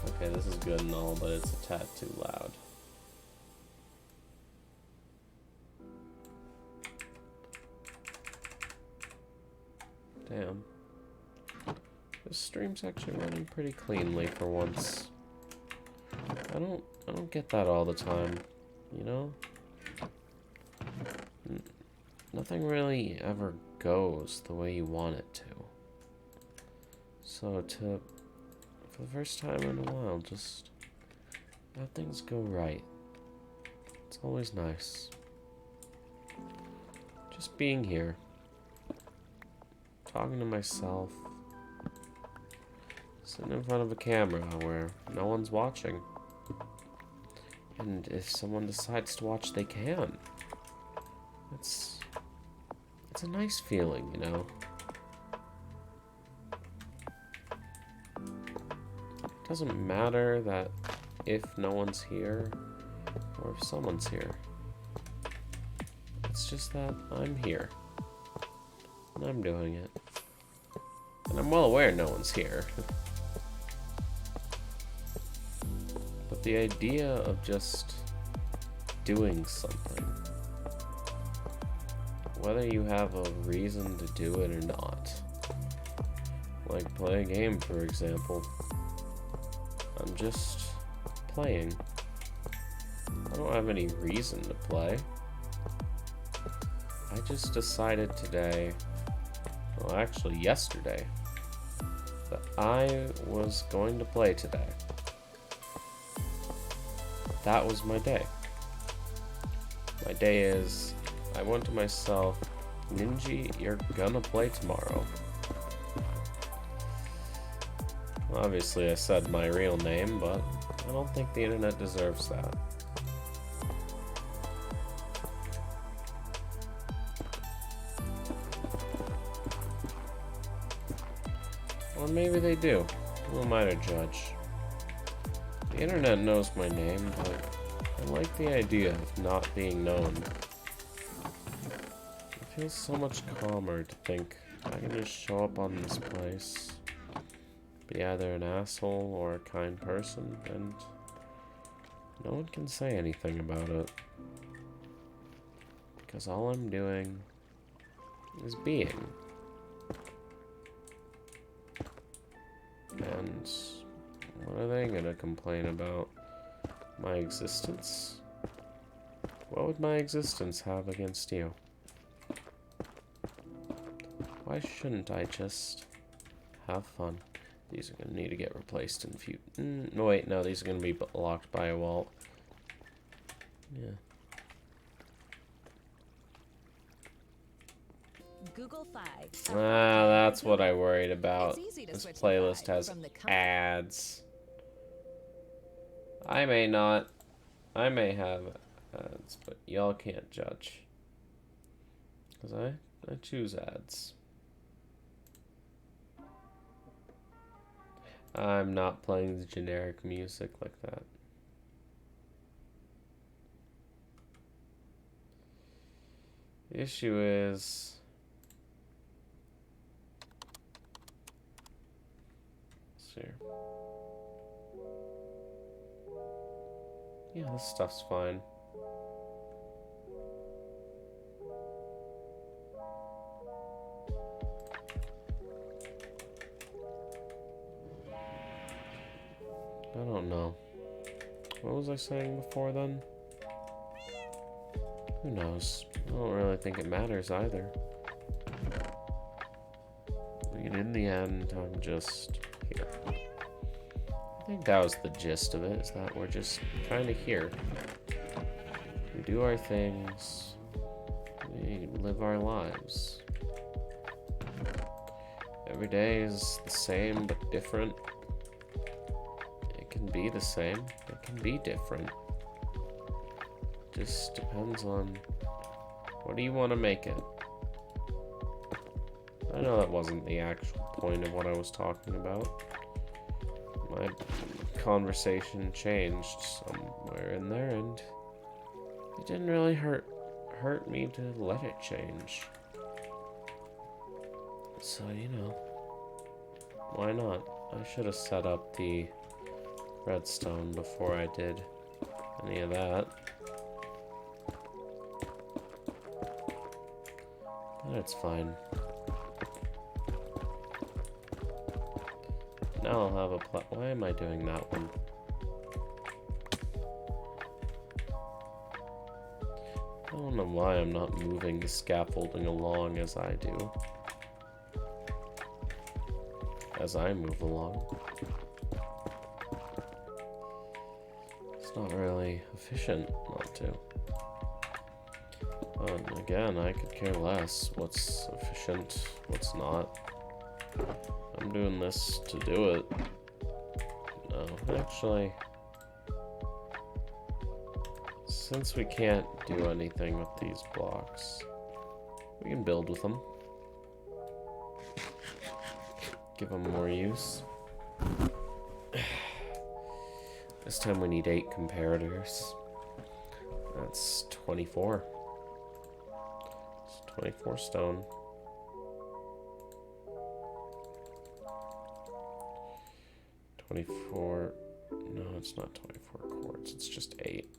Okay, this is good and all, but it's a tad too loud. Damn. This stream's actually running pretty cleanly for once. I don't get that all the time, you know? Nothing really ever goes the way you want it to. So for the first time in a while, just have things go right. It's always nice. Just being here. Talking to myself. Sitting in front of a camera where no one's watching. And if someone decides to watch, they can. It's a nice feeling, you know? It doesn't matter that if no one's here or if someone's here. It's just that I'm here. And I'm doing it. And I'm well aware no one's here. But the idea of just doing something, whether you have a reason to do it or not, like play a game for example, I'm just playing. I don't have any reason to play. I just decided today, well actually yesterday, that I was going to play today. That was my day. My day is, I went to myself, Ninji, you're gonna play tomorrow. Obviously I said my real name, but I don't think the internet deserves that. Or maybe they do. Who am I to judge? The internet knows my name, but I like the idea of not being known. It feels so much calmer to think I can just show up on this place, be either an asshole or a kind person, and no one can say anything about it. Because all I'm doing is being. And what are they gonna complain about? My existence? What would my existence have against you? Why shouldn't I just have fun? These are gonna need to get replaced in future. No, wait, no, these are gonna be blocked by a wall. Yeah. Google Fi. That's what I worried about. This playlist has ads. I may not. I may have ads, but y'all can't judge. Because I choose ads. I'm not playing the generic music like that. The issue is... Here. Yeah, this stuff's fine. I don't know. What was I saying before then? Who knows? I don't really think it matters either. I mean, in the end, I'm just here. I think that was the gist of it, is that we're just kind of here. We do our things. We live our lives. Every day is the same but different. It can be the same. It can be different. Just depends on what do you want to make it. I know that wasn't the actual point of what I was talking about. My conversation changed somewhere in there, and it didn't really hurt me to let it change. So, you know, why not? I should have set up the redstone before I did any of that. But it's fine. Now I'll have a why am I doing that one? I don't know why I'm not moving the scaffolding along as I do. As I move along. It's not really efficient not to. But again, I could care less what's efficient, what's not. I'm doing this to do it. No, actually, since we can't do anything with these blocks, we can build with them. Give them more use. This time we need 8 comparators. That's 24. It's 24 stone. 24. No, it's not 24 quartz. It's just 8.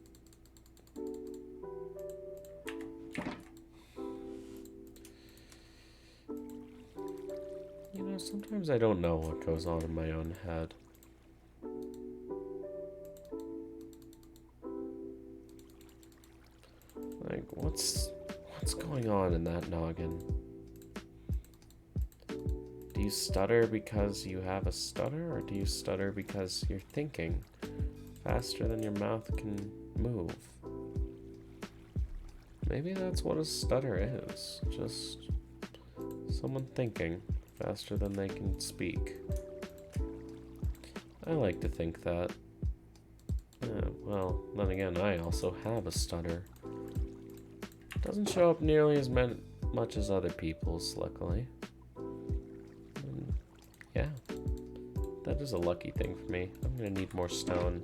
You know, sometimes I don't know what goes on in my own head. Like, what's going on in that noggin? Do you stutter because you have a stutter, or do you stutter because you're thinking faster than your mouth can move? Maybe that's what a stutter is. Just someone thinking faster than they can speak. I like to think that. Well, then again, I also have a stutter. It doesn't show up nearly as much as other people's, luckily. And yeah, that is a lucky thing for me. I'm gonna need more stone.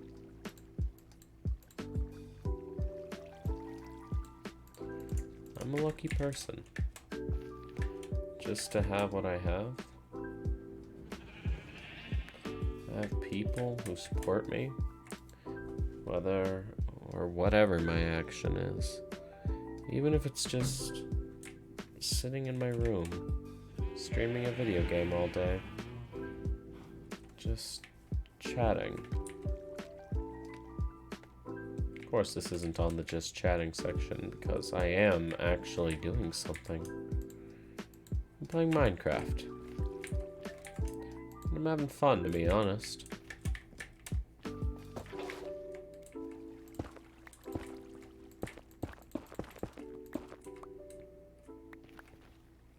I'm a lucky person. Just to have what I have. I have people who support me, whether or whatever my action is. Even if it's just sitting in my room, streaming a video game all day, just chatting. Of course, this isn't on the just chatting section because I am actually doing something. I'm playing Minecraft. I'm having fun, to be honest.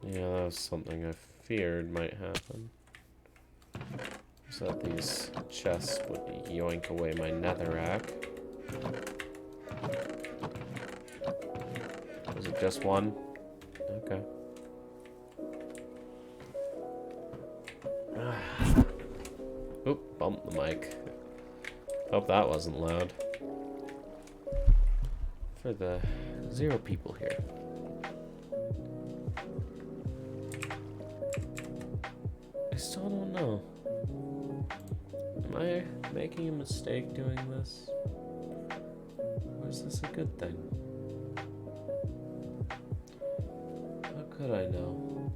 Yeah, that was something I feared might happen. So that these chests would yoink away my netherrack. Was it just one? Okay. Oop, bumped the mic. Hope that wasn't loud. For the 0 people here. I still don't know. Am I making a mistake doing this? Or is this a good thing? How could I know?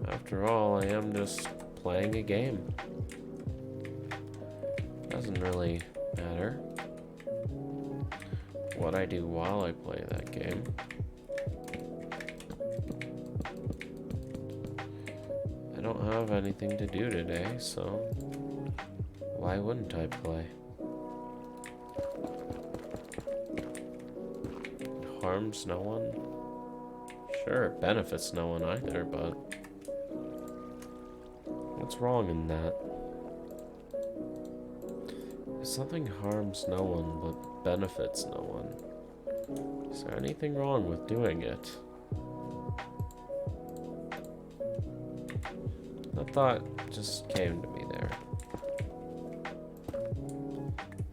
After all, I am just playing a game. Doesn't really matter what I do while I play that game. I don't have anything to do today, so why wouldn't I play? It harms no one. Sure, it benefits no one either, but what's wrong in that? If something harms no one but benefits no one, is there anything wrong with doing it? That thought just came to me there.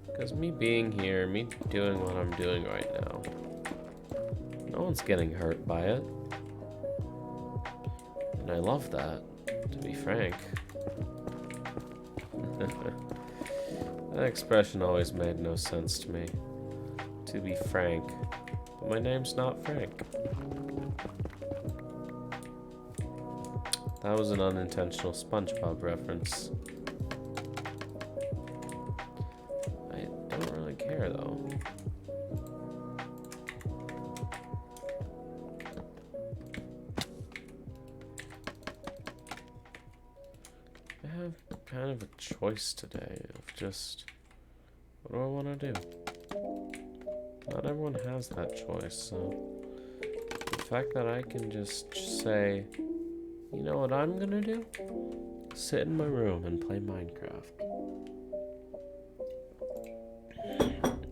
Because me being here, me doing what I'm doing right now, no one's getting hurt by it. And I love that, to be frank. That expression always made no sense to me. To be frank. But my name's not Frank. That was an unintentional SpongeBob reference. I don't really care though. I have kind of a choice today of just, what do I want to do? Not everyone has that choice, so the fact that I can just say, you know what I'm gonna do? Sit in my room and play Minecraft.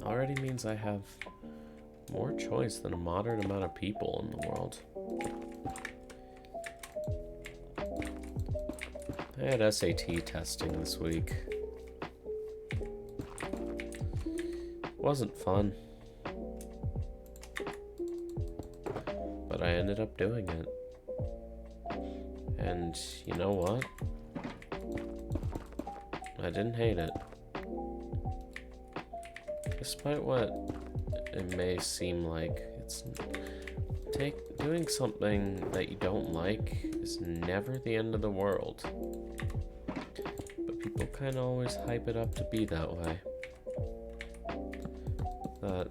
Already means I have more choice than a moderate amount of people in the world. I had SAT testing this week. Wasn't fun. But I ended up doing it. And you know what? I didn't hate it. Despite what it may seem like, doing something that you don't like is never the end of the world. But people kind of always hype it up to be that way. That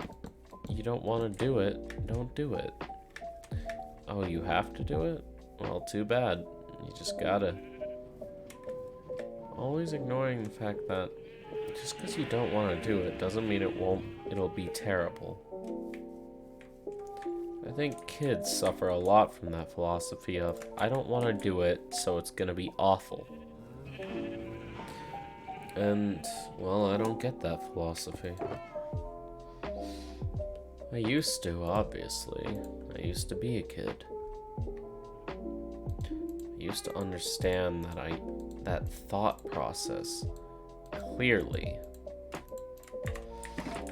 you don't want to do it, don't do it. Oh, you have to do it? Well, too bad. You just gotta. Always ignoring the fact that just because you don't want to do it doesn't mean it'll be terrible. I think kids suffer a lot from that philosophy of, I don't want to do it, so it's gonna be awful. And, well, I don't get that philosophy. I used to, obviously. I used to be a kid. I used to understand that thought process clearly.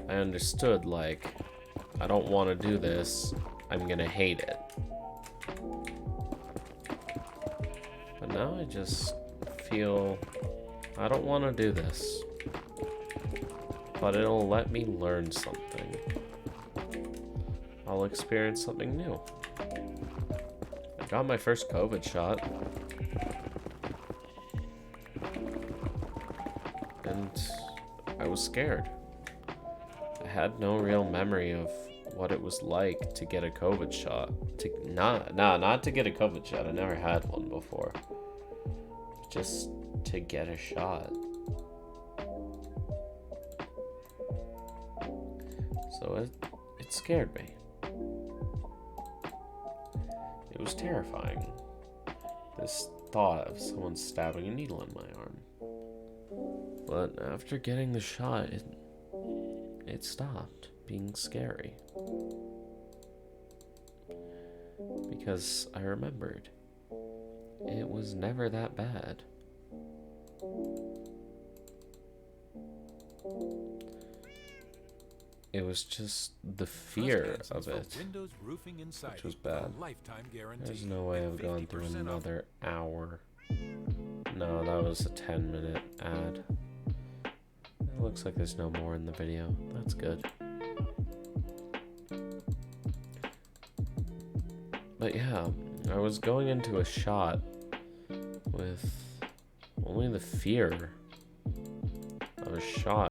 I understood, like, I don't want to do this, I'm gonna hate it. But now I just feel I don't want to do this, but it'll let me learn something. I'll experience something new. I got my first COVID shot. And I was scared. I had no real memory of what it was like to get a COVID shot. Not to get a COVID shot. I never had one before. Just to get a shot. So it scared me. It was terrifying. This thought of someone stabbing a needle in my arm. But after getting the shot, it stopped being scary. Because I remembered, it was never that bad. It was just the fear of it, which was bad. There's no way I've gone through another hour. No, that was a 10-minute ad. It looks like there's no more in the video. That's good. But yeah, I was going into a shot with only the fear of a shot.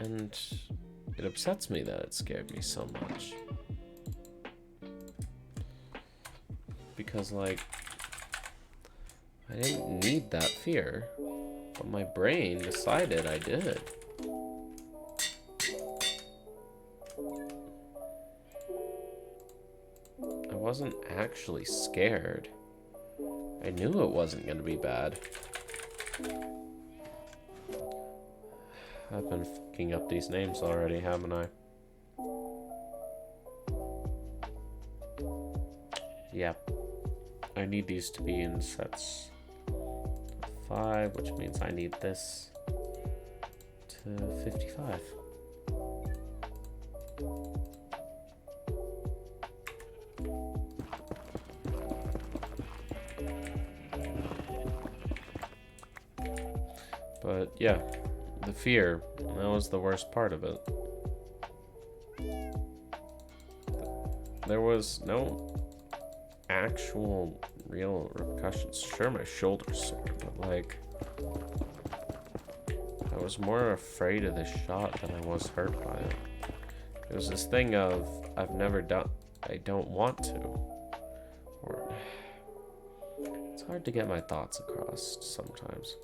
And it upsets me that it scared me so much. Because, like, I didn't need that fear, but my brain decided I did. I wasn't actually scared. I knew it wasn't going to be bad. I've been fucking up these names already, haven't I? Yep. I need these to be in sets of 5, which means I need this to 55. But yeah, the fear, that was the worst part of it. There was no actual real repercussions. Sure, my shoulder's sore, but like, I was more afraid of the shot than I was hurt by it. It was this thing of, I've never done, I don't want to. Or, it's hard to get my thoughts across sometimes.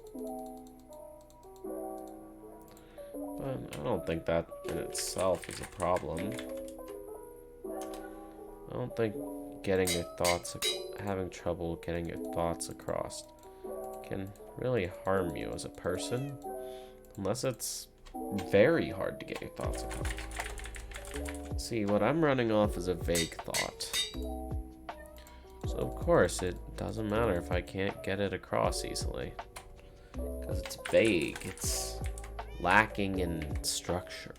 But I don't think that in itself is a problem. I don't think having trouble getting your thoughts across can really harm you as a person, unless it's very hard to get your thoughts across. See, what I'm running off is a vague thought. So of course it doesn't matter if I can't get it across easily, because it's vague, it's lacking in structure.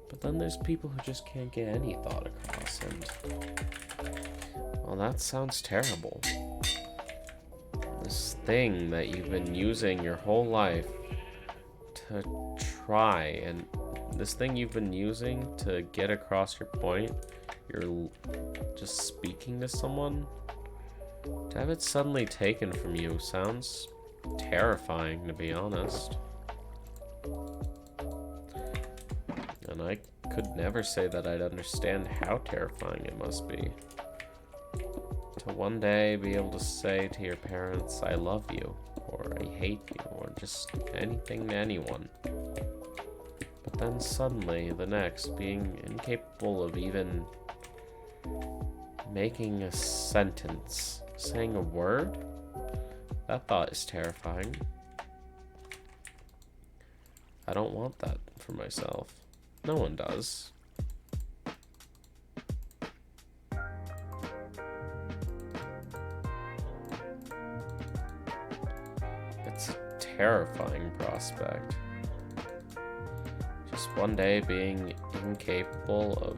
But then there's people who just can't get any thought across, and well, that sounds terrible. This thing that you've been using your whole life to try, and this thing you've been using to get across your point, you're just speaking to someone, to have it suddenly taken from you sounds terrifying, to be honest. And I could never say that I'd understand how terrifying it must be. To one day be able to say to your parents, I love you, or I hate you, or just anything to anyone. But then suddenly, the next, being incapable of even making a sentence, saying a word? That thought is terrifying. I don't want that for myself. No one does. It's a terrifying prospect. Just one day being incapable of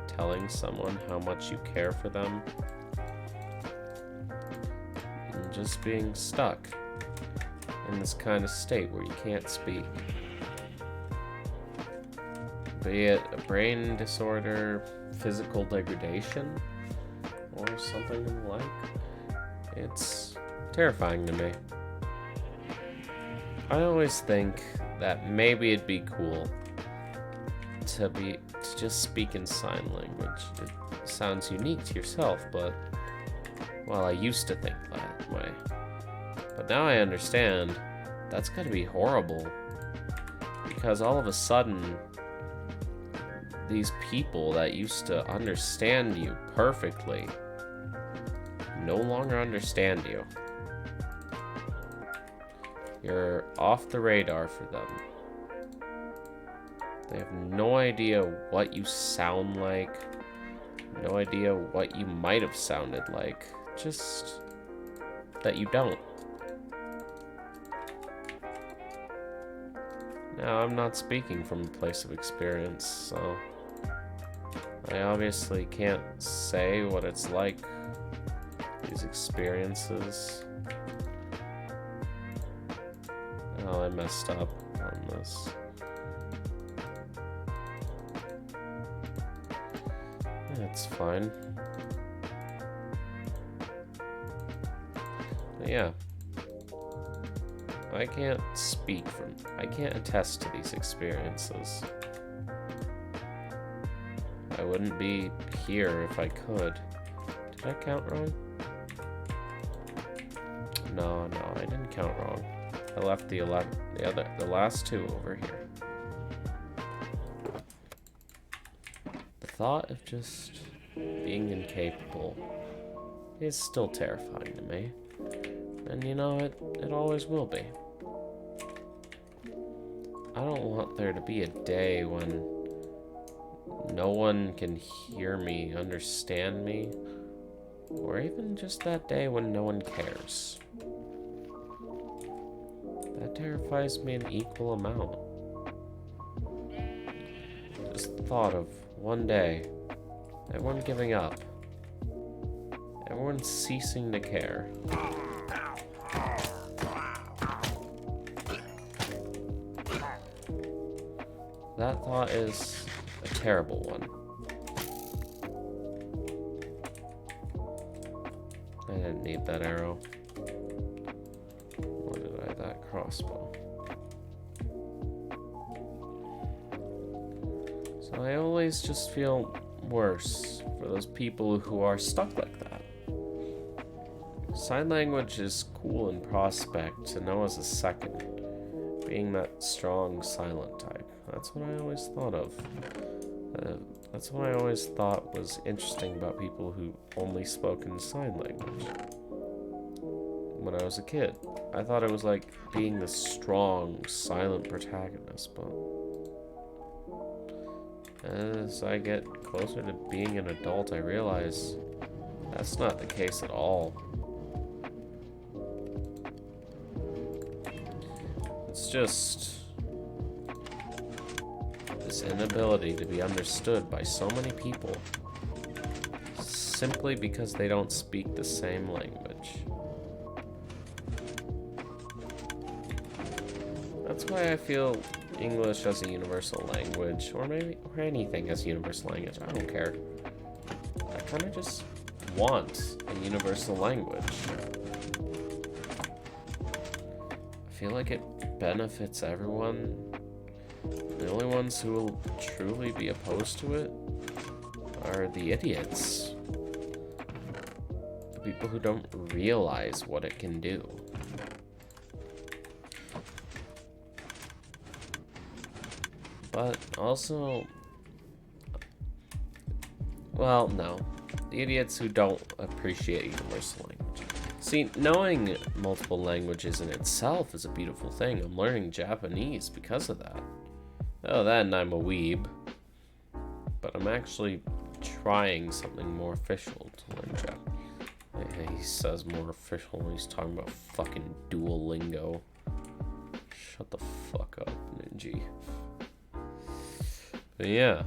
telling someone how much you care for them, and just being stuck in this kind of state where you can't speak. Be it a brain disorder, physical degradation, or something like. It's terrifying to me. I always think that maybe it'd be cool to just speak in sign language. It sounds unique to yourself, but well, I used to think that way. But now I understand that's gotta be horrible, because all of a sudden these people that used to understand you perfectly no longer understand you. You're off the radar for them. They have no idea what you sound like, no idea what you might have sounded like, just that you don't. Now, I'm not speaking from a place of experience, so I obviously can't say what it's like, these experiences. Oh, I messed up on this. That's fine. But yeah. I can't speak from... I can't attest to these experiences. I wouldn't be here if I could. Did I count wrong? No, I didn't count wrong. I left the last two over here. The thought of just being incapable is still terrifying to me. And you know, it always will be. I don't want there to be a day when no one can hear me, understand me, or even just that day when no one cares. That terrifies me an equal amount. Just the thought of one day, everyone giving up, everyone ceasing to care. That thought is a terrible one. I didn't need that arrow. Or did I? That crossbow. So I always just feel worse for those people who are stuck like that. Sign language is cool in prospect to know as a second, being that strong silent type. That's what I always thought of. That's what I always thought was interesting about people who only spoke in sign language. When I was a kid, I thought it was like being the strong, silent protagonist, but as I get closer to being an adult, I realize that's not the case at all. It's just this inability to be understood by so many people simply because they don't speak the same language. That's why I feel English as a universal language, or anything as a universal language, I don't care. I kind of just want a universal language. I feel like it benefits everyone. The only ones who will truly be opposed to it are the idiots. The people who don't realize what it can do. But also, well, no. The idiots who don't appreciate universal language. See, knowing multiple languages in itself is a beautiful thing. I'm learning Japanese because of that. Oh, then I'm a weeb. But I'm actually trying something more official to learn Japanese. He says more official when he's talking about fucking Duolingo. Shut the fuck up, Ninja. But yeah.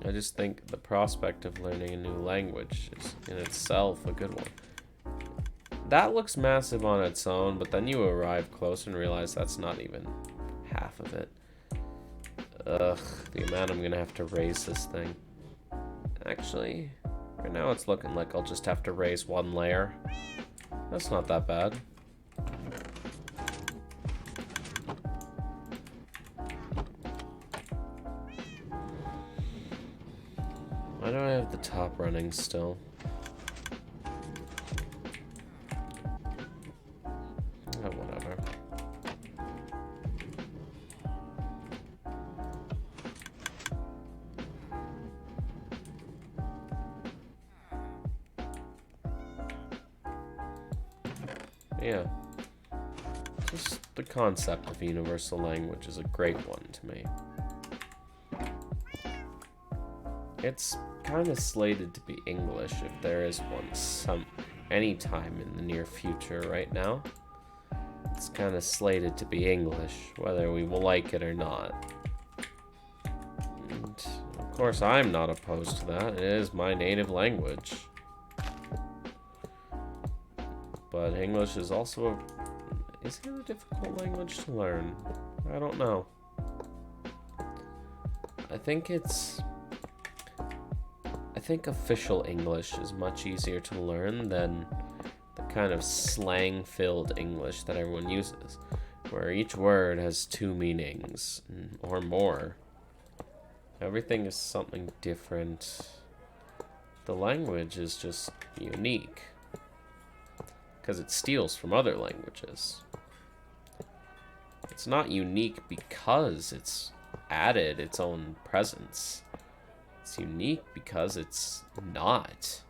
I just think the prospect of learning a new language is in itself a good one. That looks massive on its own, but then you arrive close and realize that's not even half of it. Ugh, the amount I'm gonna have to raise this thing. Actually, right now it's looking like I'll just have to raise one layer. That's not that bad. Why do I have the top running still? Oh, whatever. Yeah. Just the concept of universal language is a great one to me. It's kind of slated to be English if there is one any time in the near future. Right now it's kind of slated to be English, whether we will like it or not. And of course I'm not opposed to that. It is my native language. But English is also is it a difficult language to learn? I don't know. I think official English is much easier to learn than the kind of slang-filled English that everyone uses, where each word has two meanings or more. Everything is something different. The language is just unique because it steals from other languages. It's not unique because it's added its own presence. It's unique because it's not.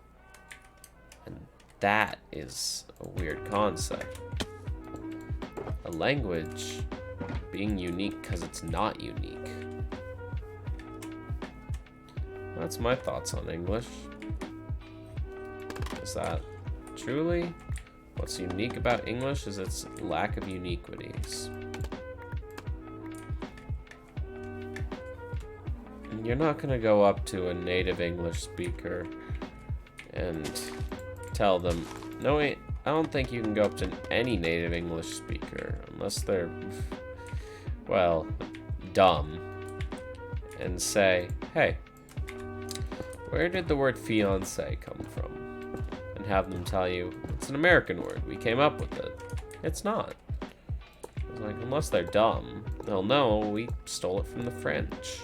And that is a weird concept. A language being unique because it's not unique. That's my thoughts on English. Is that truly what's unique about English is its lack of uniquities. And you're not going to go up to a native English speaker and tell them, no, wait, I don't think you can go up to any native English speaker unless they're, well, dumb, and say, hey, where did the word fiance come from? And have them tell you, it's an American word, we came up with it. It's not. It's like, unless they're dumb, they'll know we stole it from the French.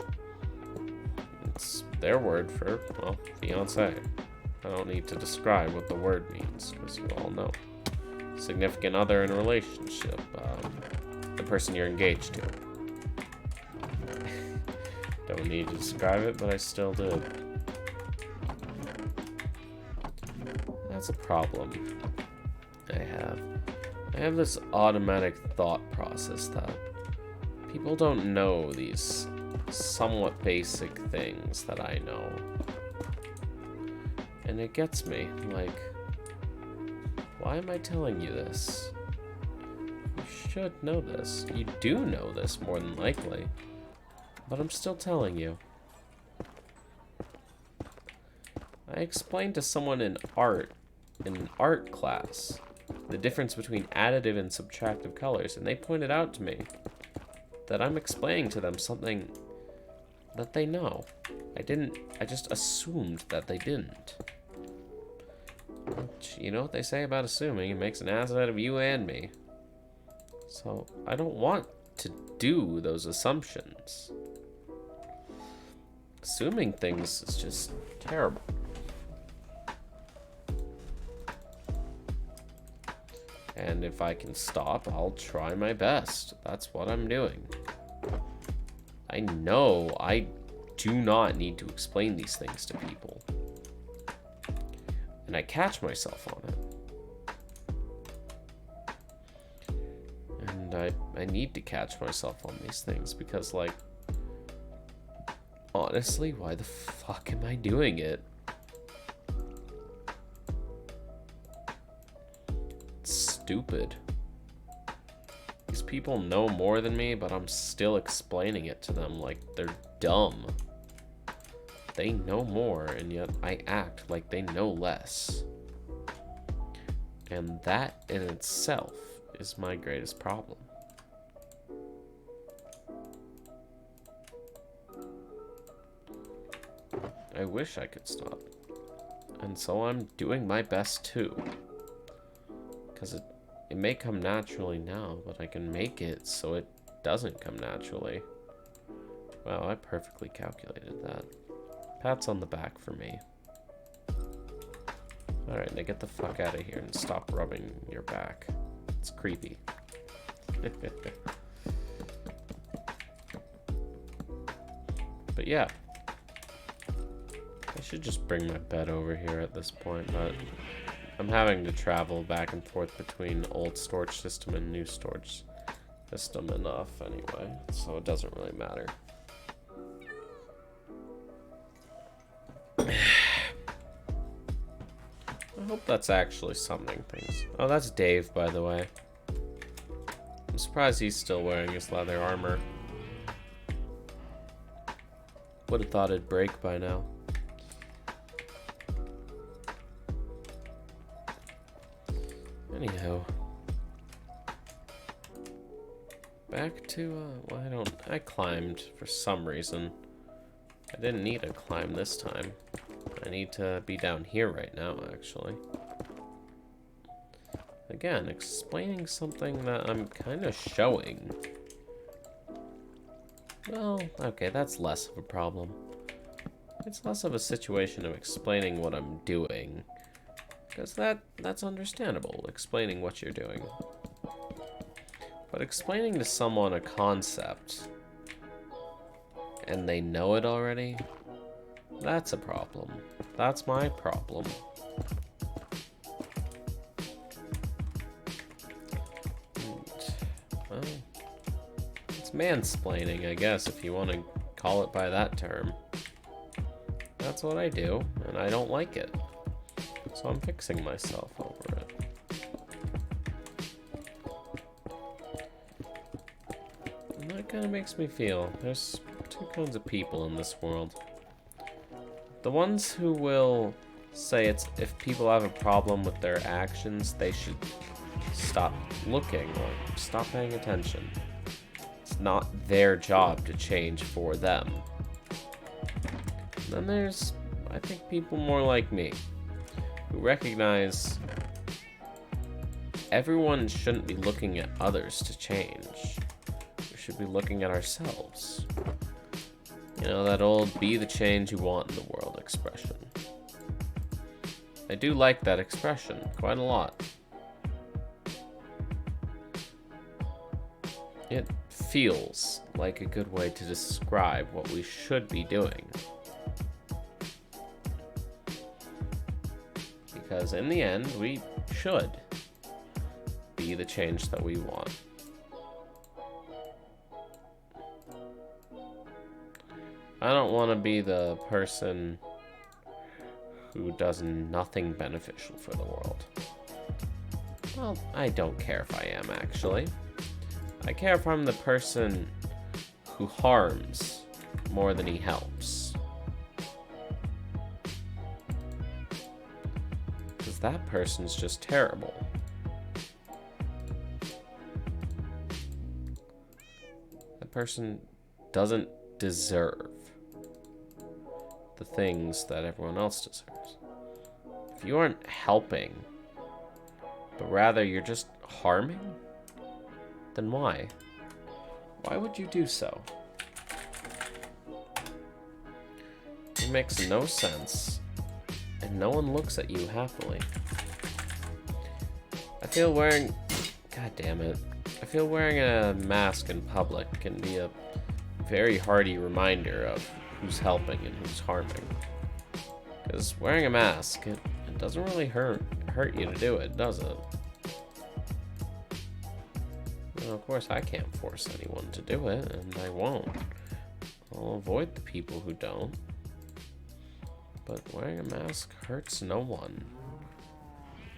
It's their word for, well, fiance. I don't need to describe what the word means, because you all know. Significant other in a relationship. The person you're engaged to. Don't need to describe it, but I still did. That's a problem I have. I have this automatic thought process that people don't know these somewhat basic things that I know. And it gets me, like, why am I telling you this? You should know this. You do know this, more than likely. But I'm still telling you. I explained to someone in an art class, the difference between additive and subtractive colors, and they pointed out to me that I'm explaining to them something that they know. I just assumed that they didn't. Which, you know what they say about assuming, it makes an ass out of you and me. So, I don't want to do those assumptions. Assuming things is just terrible. And if I can stop, I'll try my best. That's what I'm doing. I know I do not need to explain these things to people. And I catch myself on it. And I need to catch myself on these things because, like, honestly, why the fuck am I doing it? It's stupid. These people know more than me, but I'm still explaining it to them like they're dumb. They know more, and yet I act like they know less. And that in itself is my greatest problem. I wish I could stop. And so I'm doing my best too. Because it may come naturally now, but I can make it so it doesn't come naturally. Wow, I perfectly calculated that. Pats on the back for me. Alright, now get the fuck out of here and stop rubbing your back. It's creepy. But yeah. I should just bring my bed over here at this point, but I'm having to travel back and forth between old storage system and new storage system enough anyway, so it doesn't really matter. I hope that's actually summoning things. Oh, that's Dave, by the way. I'm surprised he's still wearing his leather armor. Would have thought it'd break by now. Anyhow. Back to, well, I climbed for some reason. I didn't need to climb this time. I need to be down here right now, actually. again, explaining something that I'm kind of showing. Well, okay, that's less of a problem. It's less of a situation of explaining what I'm doing. Because that's understandable, explaining what you're doing. But explaining to someone a concept, and they know it already, that's a problem. That's my problem. Well, it's mansplaining, I guess, if you want to call it by that term. That's what I do, and I don't like it. So I'm fixing myself over it. And that kind of makes me feel there's two kinds of people in this world. The ones who will say if people have a problem with their actions, they should stop looking or stop paying attention. It's not their job to change for them. And then there's, I think, people more like me who recognize everyone shouldn't be looking at others to change. We should be looking at ourselves. You know, that old be the change you want in the world expression. I do like that expression quite a lot. It feels like a good way to describe what we should be doing. Because in the end, we should be the change that we want. I don't want to be the person who does nothing beneficial for the world. Well, I don't care if I am, actually. I care if I'm the person who harms more than he helps. Because that person's just terrible. That person doesn't deserve the things that everyone else deserves. If you aren't helping, but rather you're just harming, then why? Why would you do so? It makes no sense, and no one looks at you happily. I feel wearing... God damn it. I feel wearing a mask in public can be a very hearty reminder of who's helping and who's harming. Because wearing a mask, it doesn't really hurt you to do it, does it? Well, of course, I can't force anyone to do it, and I won't. I'll avoid the people who don't. But wearing a mask hurts no one.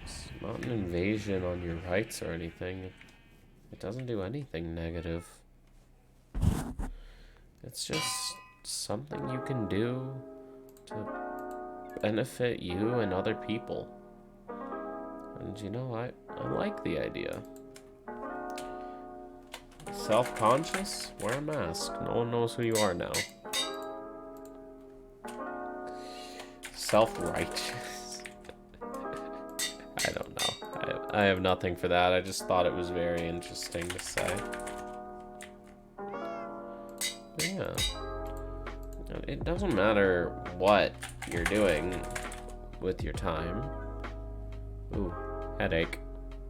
It's not an invasion on your rights or anything. It doesn't do anything negative. It's just something you can do to benefit you and other people. And you know, I like the idea. Self-conscious? Wear a mask. No one knows who you are now. Self-righteous. I don't know. I have nothing for that. I just thought it was very interesting to say. But yeah. It doesn't matter what you're doing with your time. Ooh, headache.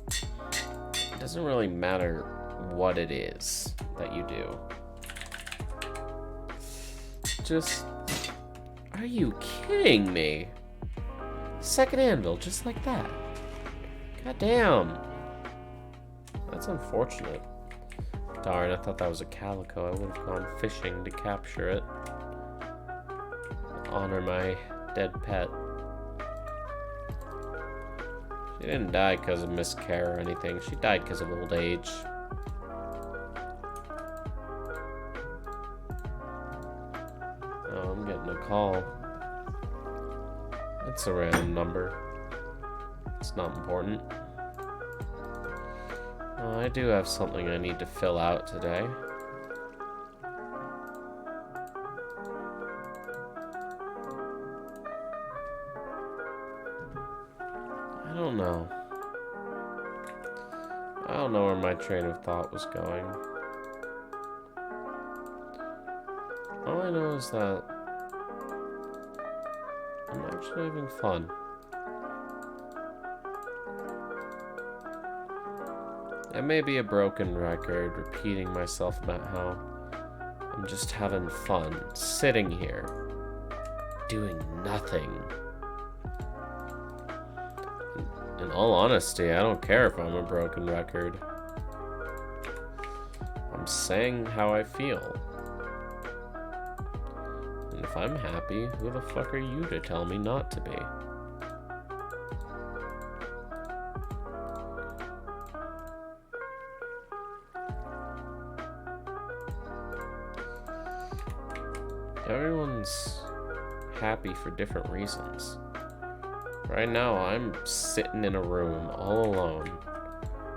It doesn't really matter what it is that you do. Just... Are you kidding me? Second handle, just like that. God damn. That's unfortunate. Darn, I thought that was a calico. I would have gone fishing to capture it. Honor my dead pet. She didn't die because of miscare or anything. She died because of old age. Oh, I'm getting a call. It's a random number. It's not important. Oh, I do have something I need to fill out today. I don't know. I don't know where my train of thought was going. All I know is that I'm actually having fun. It may be a broken record, repeating myself about how I'm just having fun, sitting here, doing nothing. In all honesty, I don't care if I'm a broken record. I'm saying how I feel. And if I'm happy, who the fuck are you to tell me not to be? Everyone's happy for different reasons. Right now, I'm sitting in a room all alone,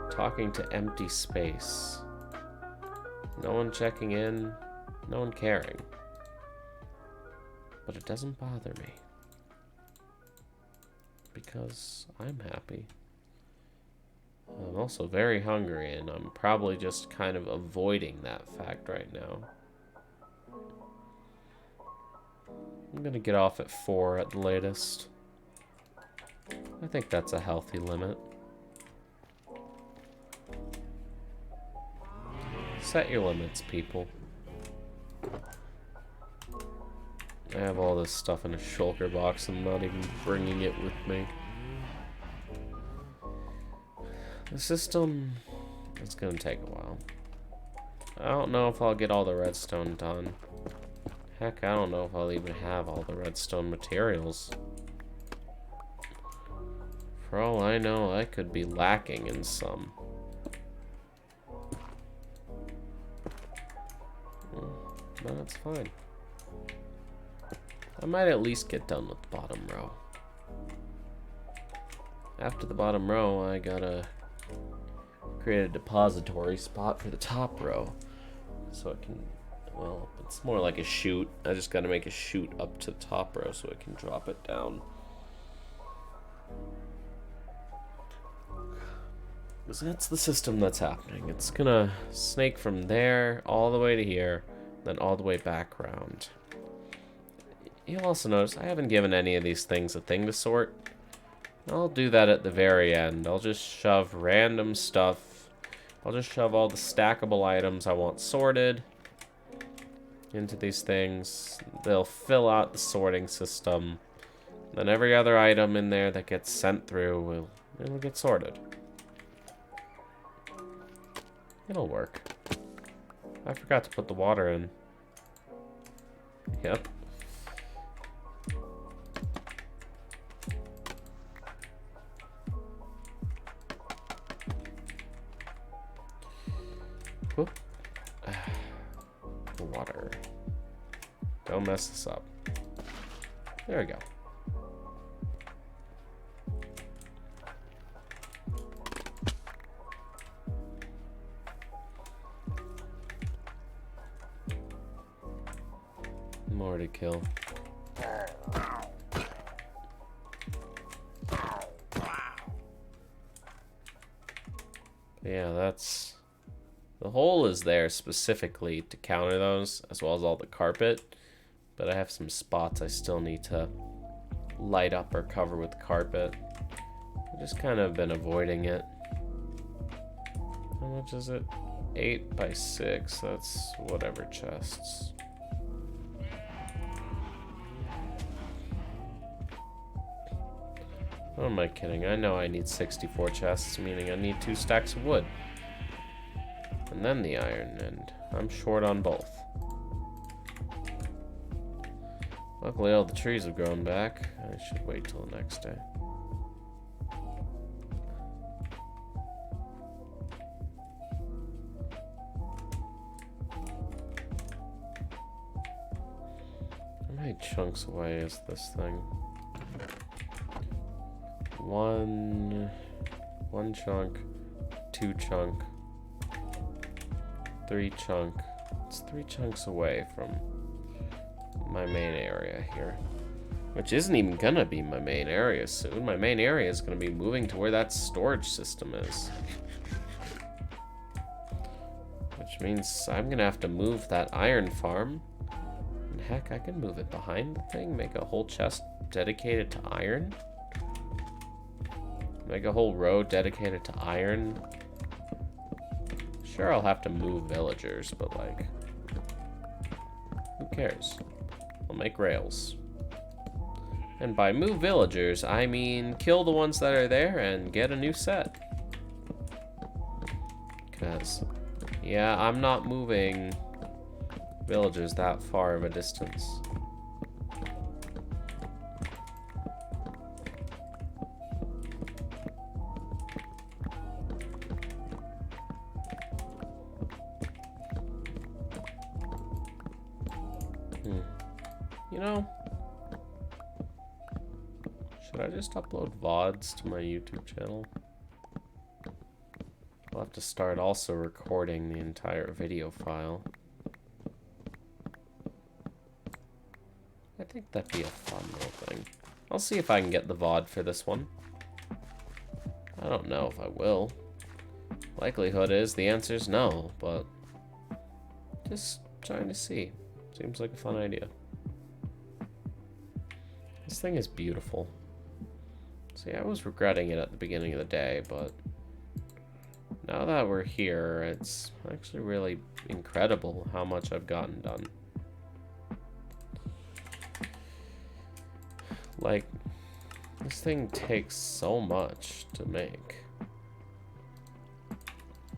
talking to empty space. No one checking in, no one caring. But it doesn't bother me. Because I'm happy. I'm also very hungry, and I'm probably just kind of avoiding that fact right now. I'm gonna get off at 4 at the latest. I think that's a healthy limit. Set your limits, people. I have all this stuff in a shulker box. I'm not even bringing it with me. The system is gonna take a while. I don't know if I'll get all the redstone done. Heck, I don't know if I'll even have all the redstone materials. For all I know, I could be lacking in some. But that's fine. I might at least get done with the bottom row. After the bottom row, I gotta create a depository spot for the top row. So it can, well, it's more like a chute. I just gotta make a chute up to the top row so it can drop it down. Because that's the system that's happening. It's gonna snake from there all the way to here, then all the way back around. You'll also notice I haven't given any of these things a thing to sort. I'll do that at the very end. I'll just shove random stuff. I'll just shove all the stackable items I want sorted into these things. They'll fill out the sorting system. Then every other item in there that gets sent through it'll get sorted. It'll work. I forgot to put the water in. Yep. Whoop. The water. Don't mess this up. There we go. More to kill. Yeah, that's... The hole is there specifically to counter those, as well as all the carpet. But I have some spots I still need to light up or cover with carpet. I've just kind of been avoiding it. How much is it? 8 by 6, that's whatever chests. What am I kidding? I know I need 64 chests, meaning I need 2 stacks of wood. And then the iron, and I'm short on both. Luckily all the trees have grown back. I should wait till the next day. How many chunks away is this thing? One chunk, 2 chunk, 3 chunk. It's 3 chunks away from my main area here, which isn't even gonna be my main area soon. My main area is gonna be moving to where that storage system is. Which means I'm gonna have to move that iron farm. And heck, I can move it behind the thing, make a whole chest dedicated to iron. Make a whole row dedicated to iron. Sure, I'll have to move villagers, but like, who cares? I'll make rails. And by move villagers, I mean kill the ones that are there and get a new set. Because, yeah, I'm not moving villagers that far of a distance. You know, should I just upload VODs to my YouTube channel? I'll have to start also recording the entire video file. I think that'd be a fun little thing. I'll see if I can get the VOD for this one. I don't know if I will. Likelihood is the answer is no, but just trying to see. Seems like a fun idea. This thing is beautiful. See, I was regretting it at the beginning of the day, but now that we're here, it's actually really incredible how much I've gotten done. Like, this thing takes so much to make.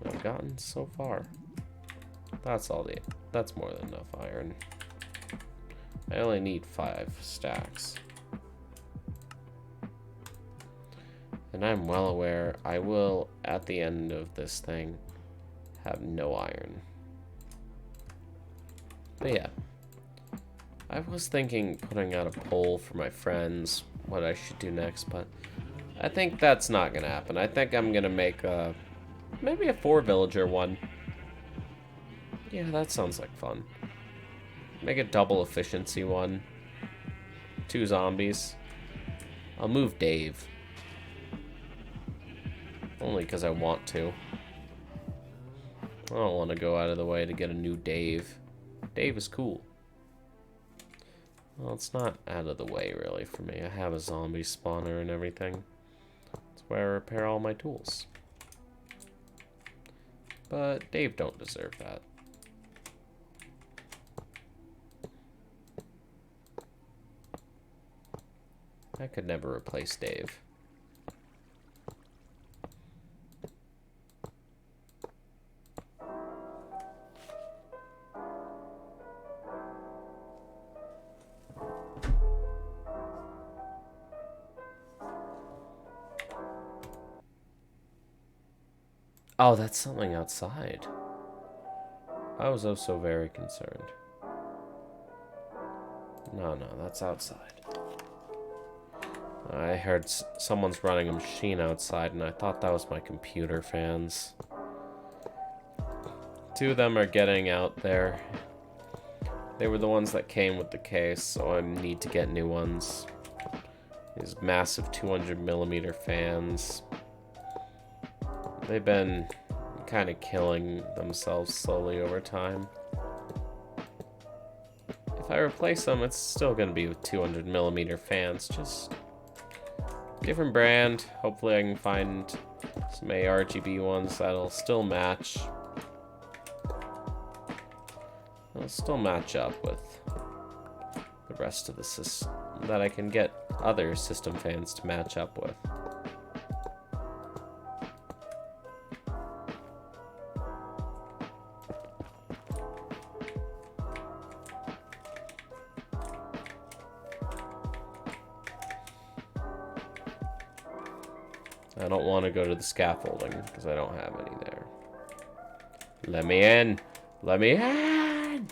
I've gotten so far. That's more than enough iron. I only need 5 stacks. And I'm well aware I will, at the end of this thing, have no iron. But yeah. I was thinking putting out a poll for my friends what I should do next, but I think that's not gonna happen. I think I'm gonna make maybe a 4 villager one. Yeah, that sounds like fun. Make a double efficiency one. 2 zombies. I'll move Dave. Only because I want to. I don't want to go out of the way to get a new Dave. Dave is cool. Well, it's not out of the way, really, for me. I have a zombie spawner and everything. That's where I repair all my tools. But Dave don't deserve that. I could never replace Dave. Oh, that's something outside. I was also very concerned. No, that's outside. I heard someone's running a machine outside, and I thought that was my computer fans. 2 of them are getting out there. They were the ones that came with the case, so I need to get new ones. These massive 200mm fans. They've been kind of killing themselves slowly over time. If I replace them, it's still going to be with 200mm fans, just different brand. Hopefully I can find some ARGB ones that'll still match. They'll still match up with the rest of the system, that I can get other system fans to match up with. I don't want to go to the scaffolding because I don't have any there. Let me in! Let me in!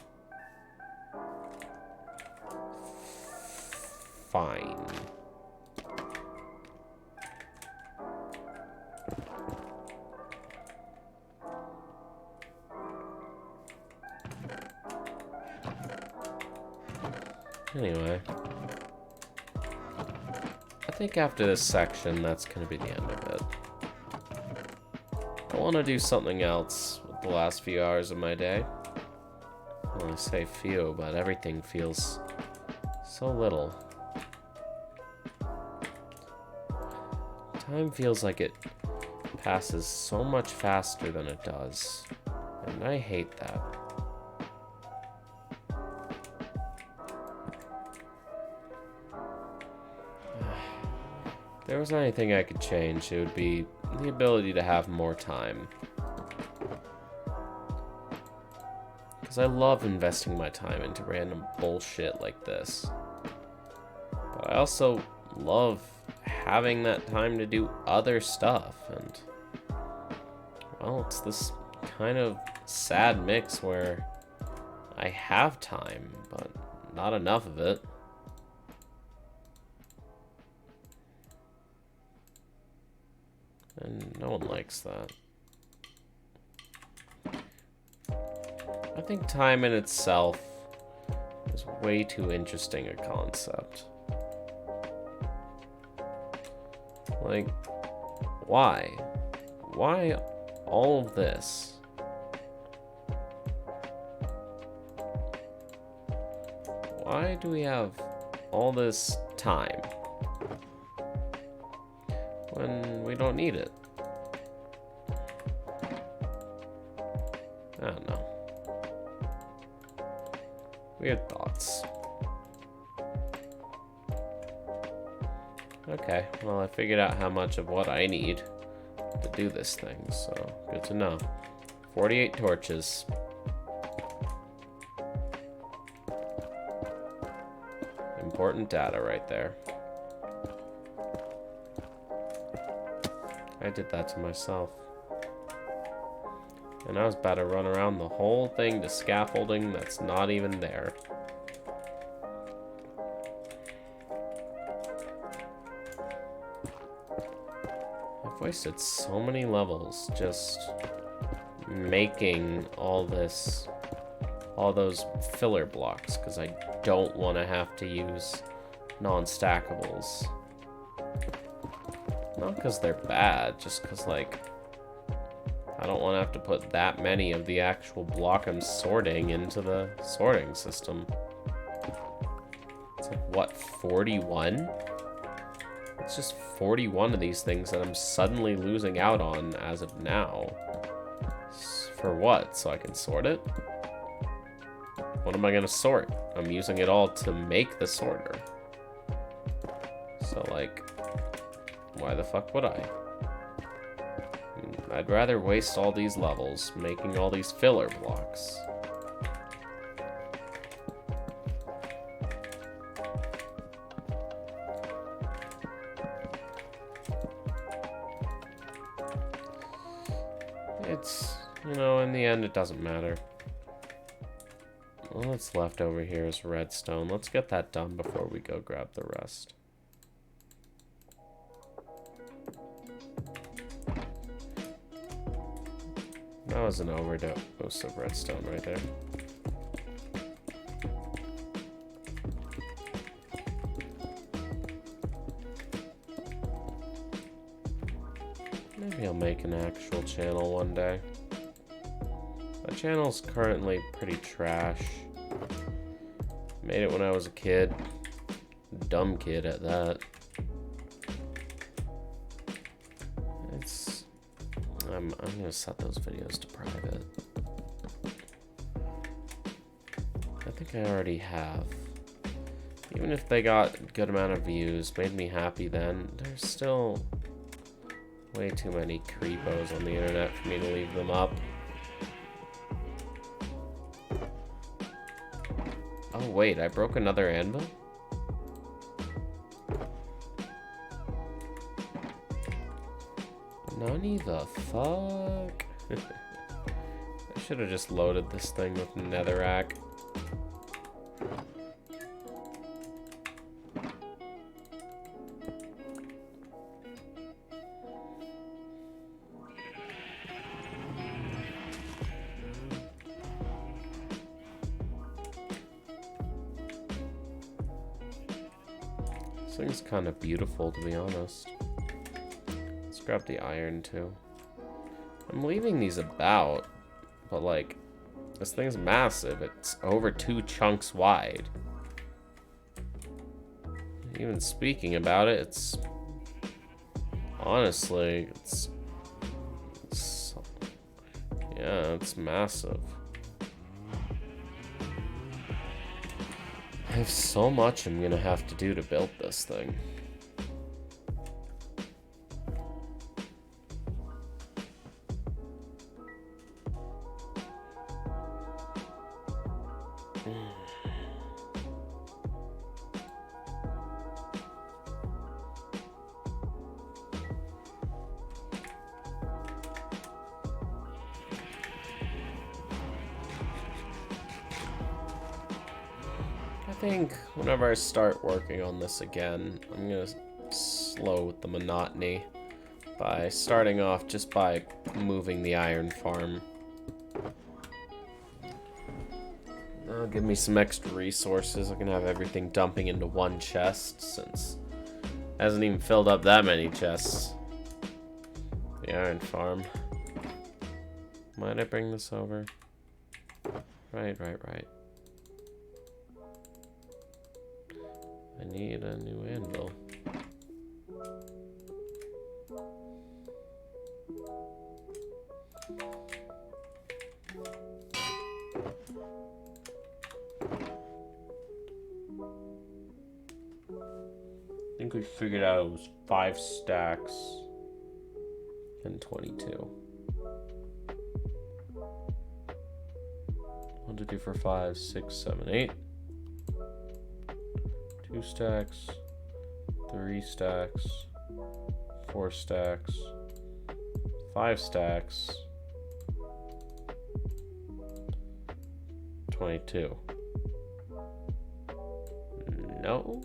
Fine. Anyway. I think after this section, that's going to be the end of it. I want to do something else with the last few hours of my day. Well, I say few, but everything feels so little. Time feels like it passes so much faster than it does, and I hate that. If there was anything I could change, it would be the ability to have more time. Because I love investing my time into random bullshit like this. But I also love having that time to do other stuff, and well, it's this kind of sad mix where I have time, but not enough of it. And no one likes that. I think time in itself is way too interesting a concept. Like, why? Why all of this? Why do we have all this time when we don't need it? I don't know. Weird thoughts. Okay, well, I figured out how much of what I need to do this thing, so good to know. 48 torches. Important data right there. I did that to myself. And I was about to run around the whole thing to scaffolding that's not even there. I've wasted so many levels just making all those filler blocks because I don't want to have to use non-stackables. Not because they're bad, just because, like, I don't want to have to put that many of the actual block I'm sorting into the sorting system. It's like, what, 41? It's just 41 of these things that I'm suddenly losing out on as of now. For what? So I can sort it? What am I going to sort? I'm using it all to make the sorter. So, like, why the fuck would I? I'd rather waste all these levels making all these filler blocks. It's, you know, in the end, it doesn't matter. All that's left over here is redstone. Let's get that done before we go grab the rest. That was an overdose of redstone right there. Maybe I'll make an actual channel one day. My channel's currently pretty trash. Made it when I was a kid. Dumb kid at that. I'm gonna set those videos to private. I think I already have. Even if they got a good amount of views, made me happy then, there's still way too many creepos on the internet for me to leave them up. Oh wait, I broke another anvil? Nani the fuck? I should have just loaded this thing with netherrack. This thing's kind of beautiful, to be honest. Grab the iron too. I'm leaving these about But, like, this thing's massive. It's over 2 chunks wide. Even speaking about it, it's... Honestly, it's yeah, it's massive. I have so much I'm gonna have to do to build this thing. I think whenever I start working on this again, I'm gonna slow with the monotony by starting off just by moving the iron farm. That'll give me some extra resources. I can have everything dumping into one chest since it hasn't even filled up that many chests. The iron farm. Might I bring this over? Right. I need a new anvil. I think we figured out it was 5 stacks and 22. 1, 2, 3, 4, 5, 6, 7, 8. 2 stacks, 3 stacks, 4 stacks, 5 stacks, 22. No.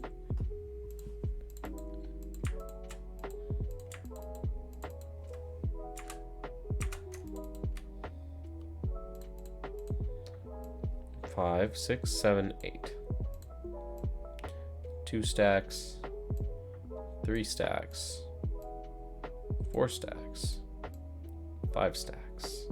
Five, 6, 7, 8. 2 stacks, 3 stacks, 4 stacks, 5 stacks.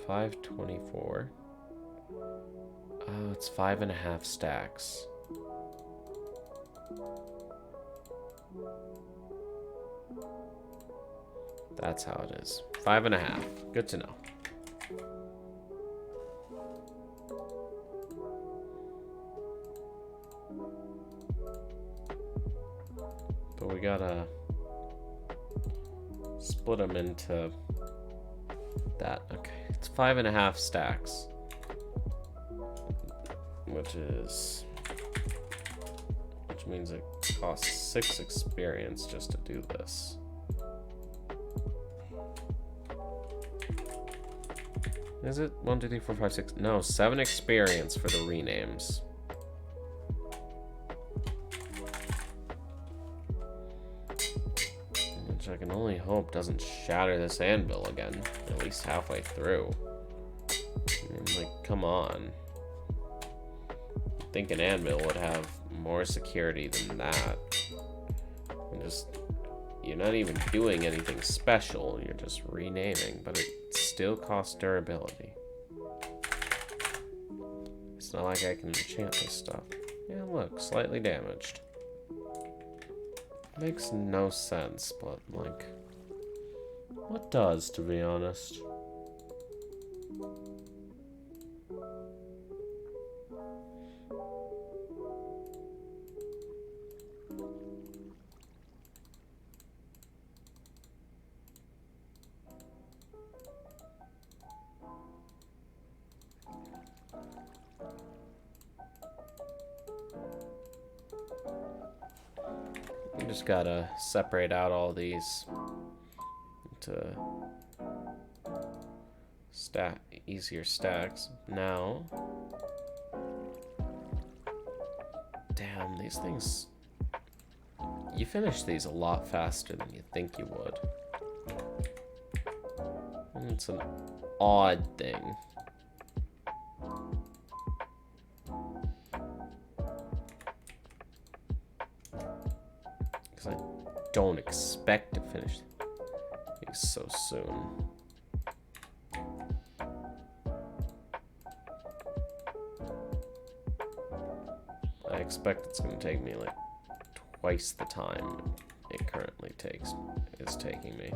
$5.24. Oh, it's 5.5 stacks. That's how it is. 5.5. Good to know. But we gotta split them into that. Okay, it's 5.5 stacks, which means it costs 6 experience just to do this. Is it 1, 2, 3, 4, 5, 6? No, 7 experience for the renames. Which I can only hope doesn't shatter this anvil again, at least halfway through. I mean, like, come on. You'd think an anvil would have more security than that. And just, you're not even doing anything special, you're just renaming, but it still costs durability. It's not like I can enchant this stuff. Yeah, look, slightly damaged. Makes no sense, but like, what does, to be honest? Just gotta separate out all these into easier stacks. Now, damn, these things, you finish these a lot faster than you think you would. And it's an odd thing. because I don't expect to finish these so soon. I expect it's going to take me like twice the time it currently is taking me.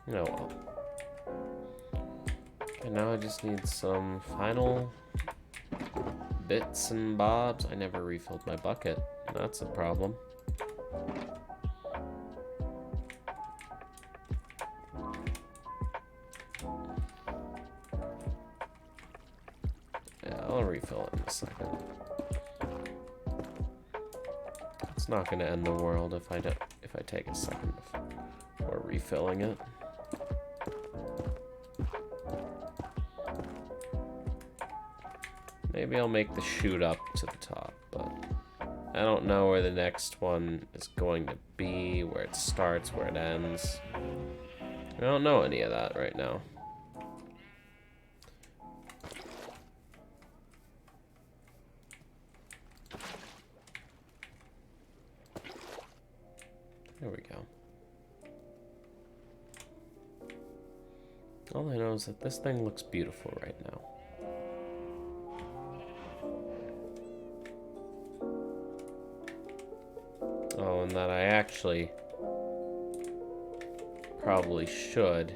Oh well. And now I just need some final bits and bobs. I never refilled my bucket. That's a problem. Yeah, I'll refill it in a second. It's not going to end the world if I take a second before refilling it. Maybe I'll make the chute up to the top, but I don't know where the next one is going to be, where it starts, where it ends. I don't know any of that right now. There we go. All I know is that this thing looks beautiful right now. Oh, and that I actually probably should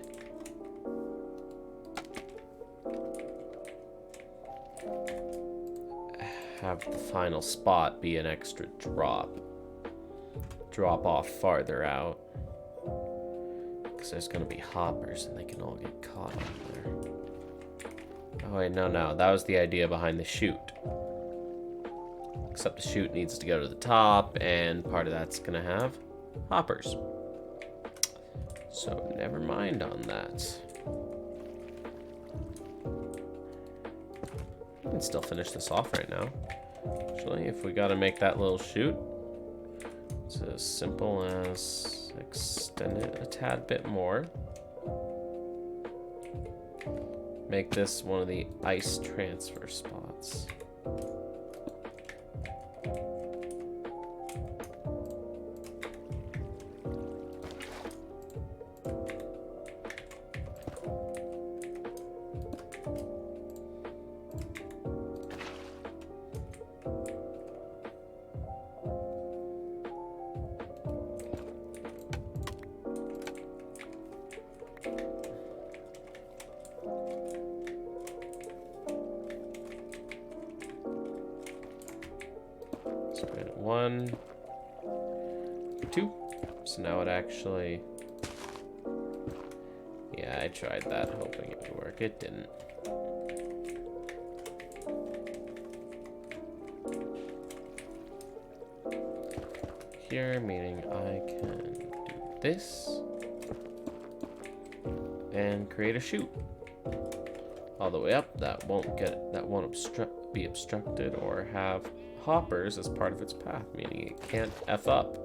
have the final spot be an extra drop off farther out, because there's going to be hoppers and they can all get caught on there. Oh wait, no, that was the idea behind the chute. Except the chute needs to go to the top, and part of that's going to have hoppers. So never mind on that. I can still finish this off right now. Actually, if we got to make that little chute, it's as simple as extend it a tad bit more. Make this one of the ice transfer spots. One, two. So now it actually... Yeah, I tried that hoping it would work. It didn't. Here, meaning I can do this and create a chute all the way up. That won't be obstructed or have hoppers as part of its path, meaning it can't F up.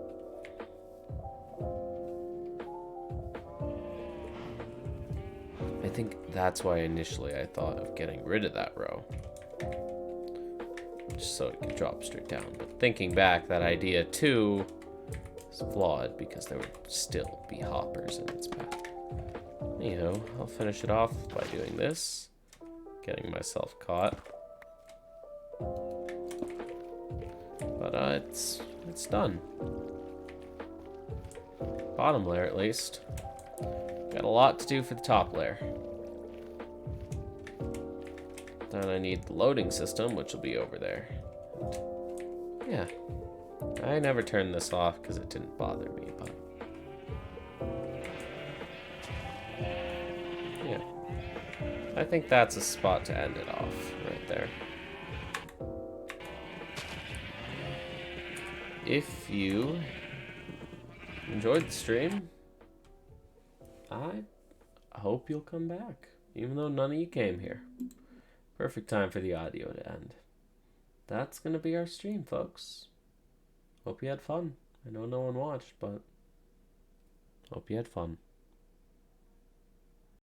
I think that's why initially I thought of getting rid of that row, just so it could drop straight down. But thinking back, that idea too is flawed because there would still be hoppers in its path. Anyhow, I'll finish it off by doing this, getting myself caught. But it's done. Bottom layer, at least. Got a lot to do for the top layer. Then I need the loading system, which will be over there. Yeah. I never turned this off because it didn't bother me, but... yeah. I think that's a spot to end it off, right there. If you enjoyed the stream, I hope you'll come back. even though none of you came here. Perfect time for the audio to end. That's gonna be our stream, folks. Hope you had fun. I know no one watched, but hope you had fun.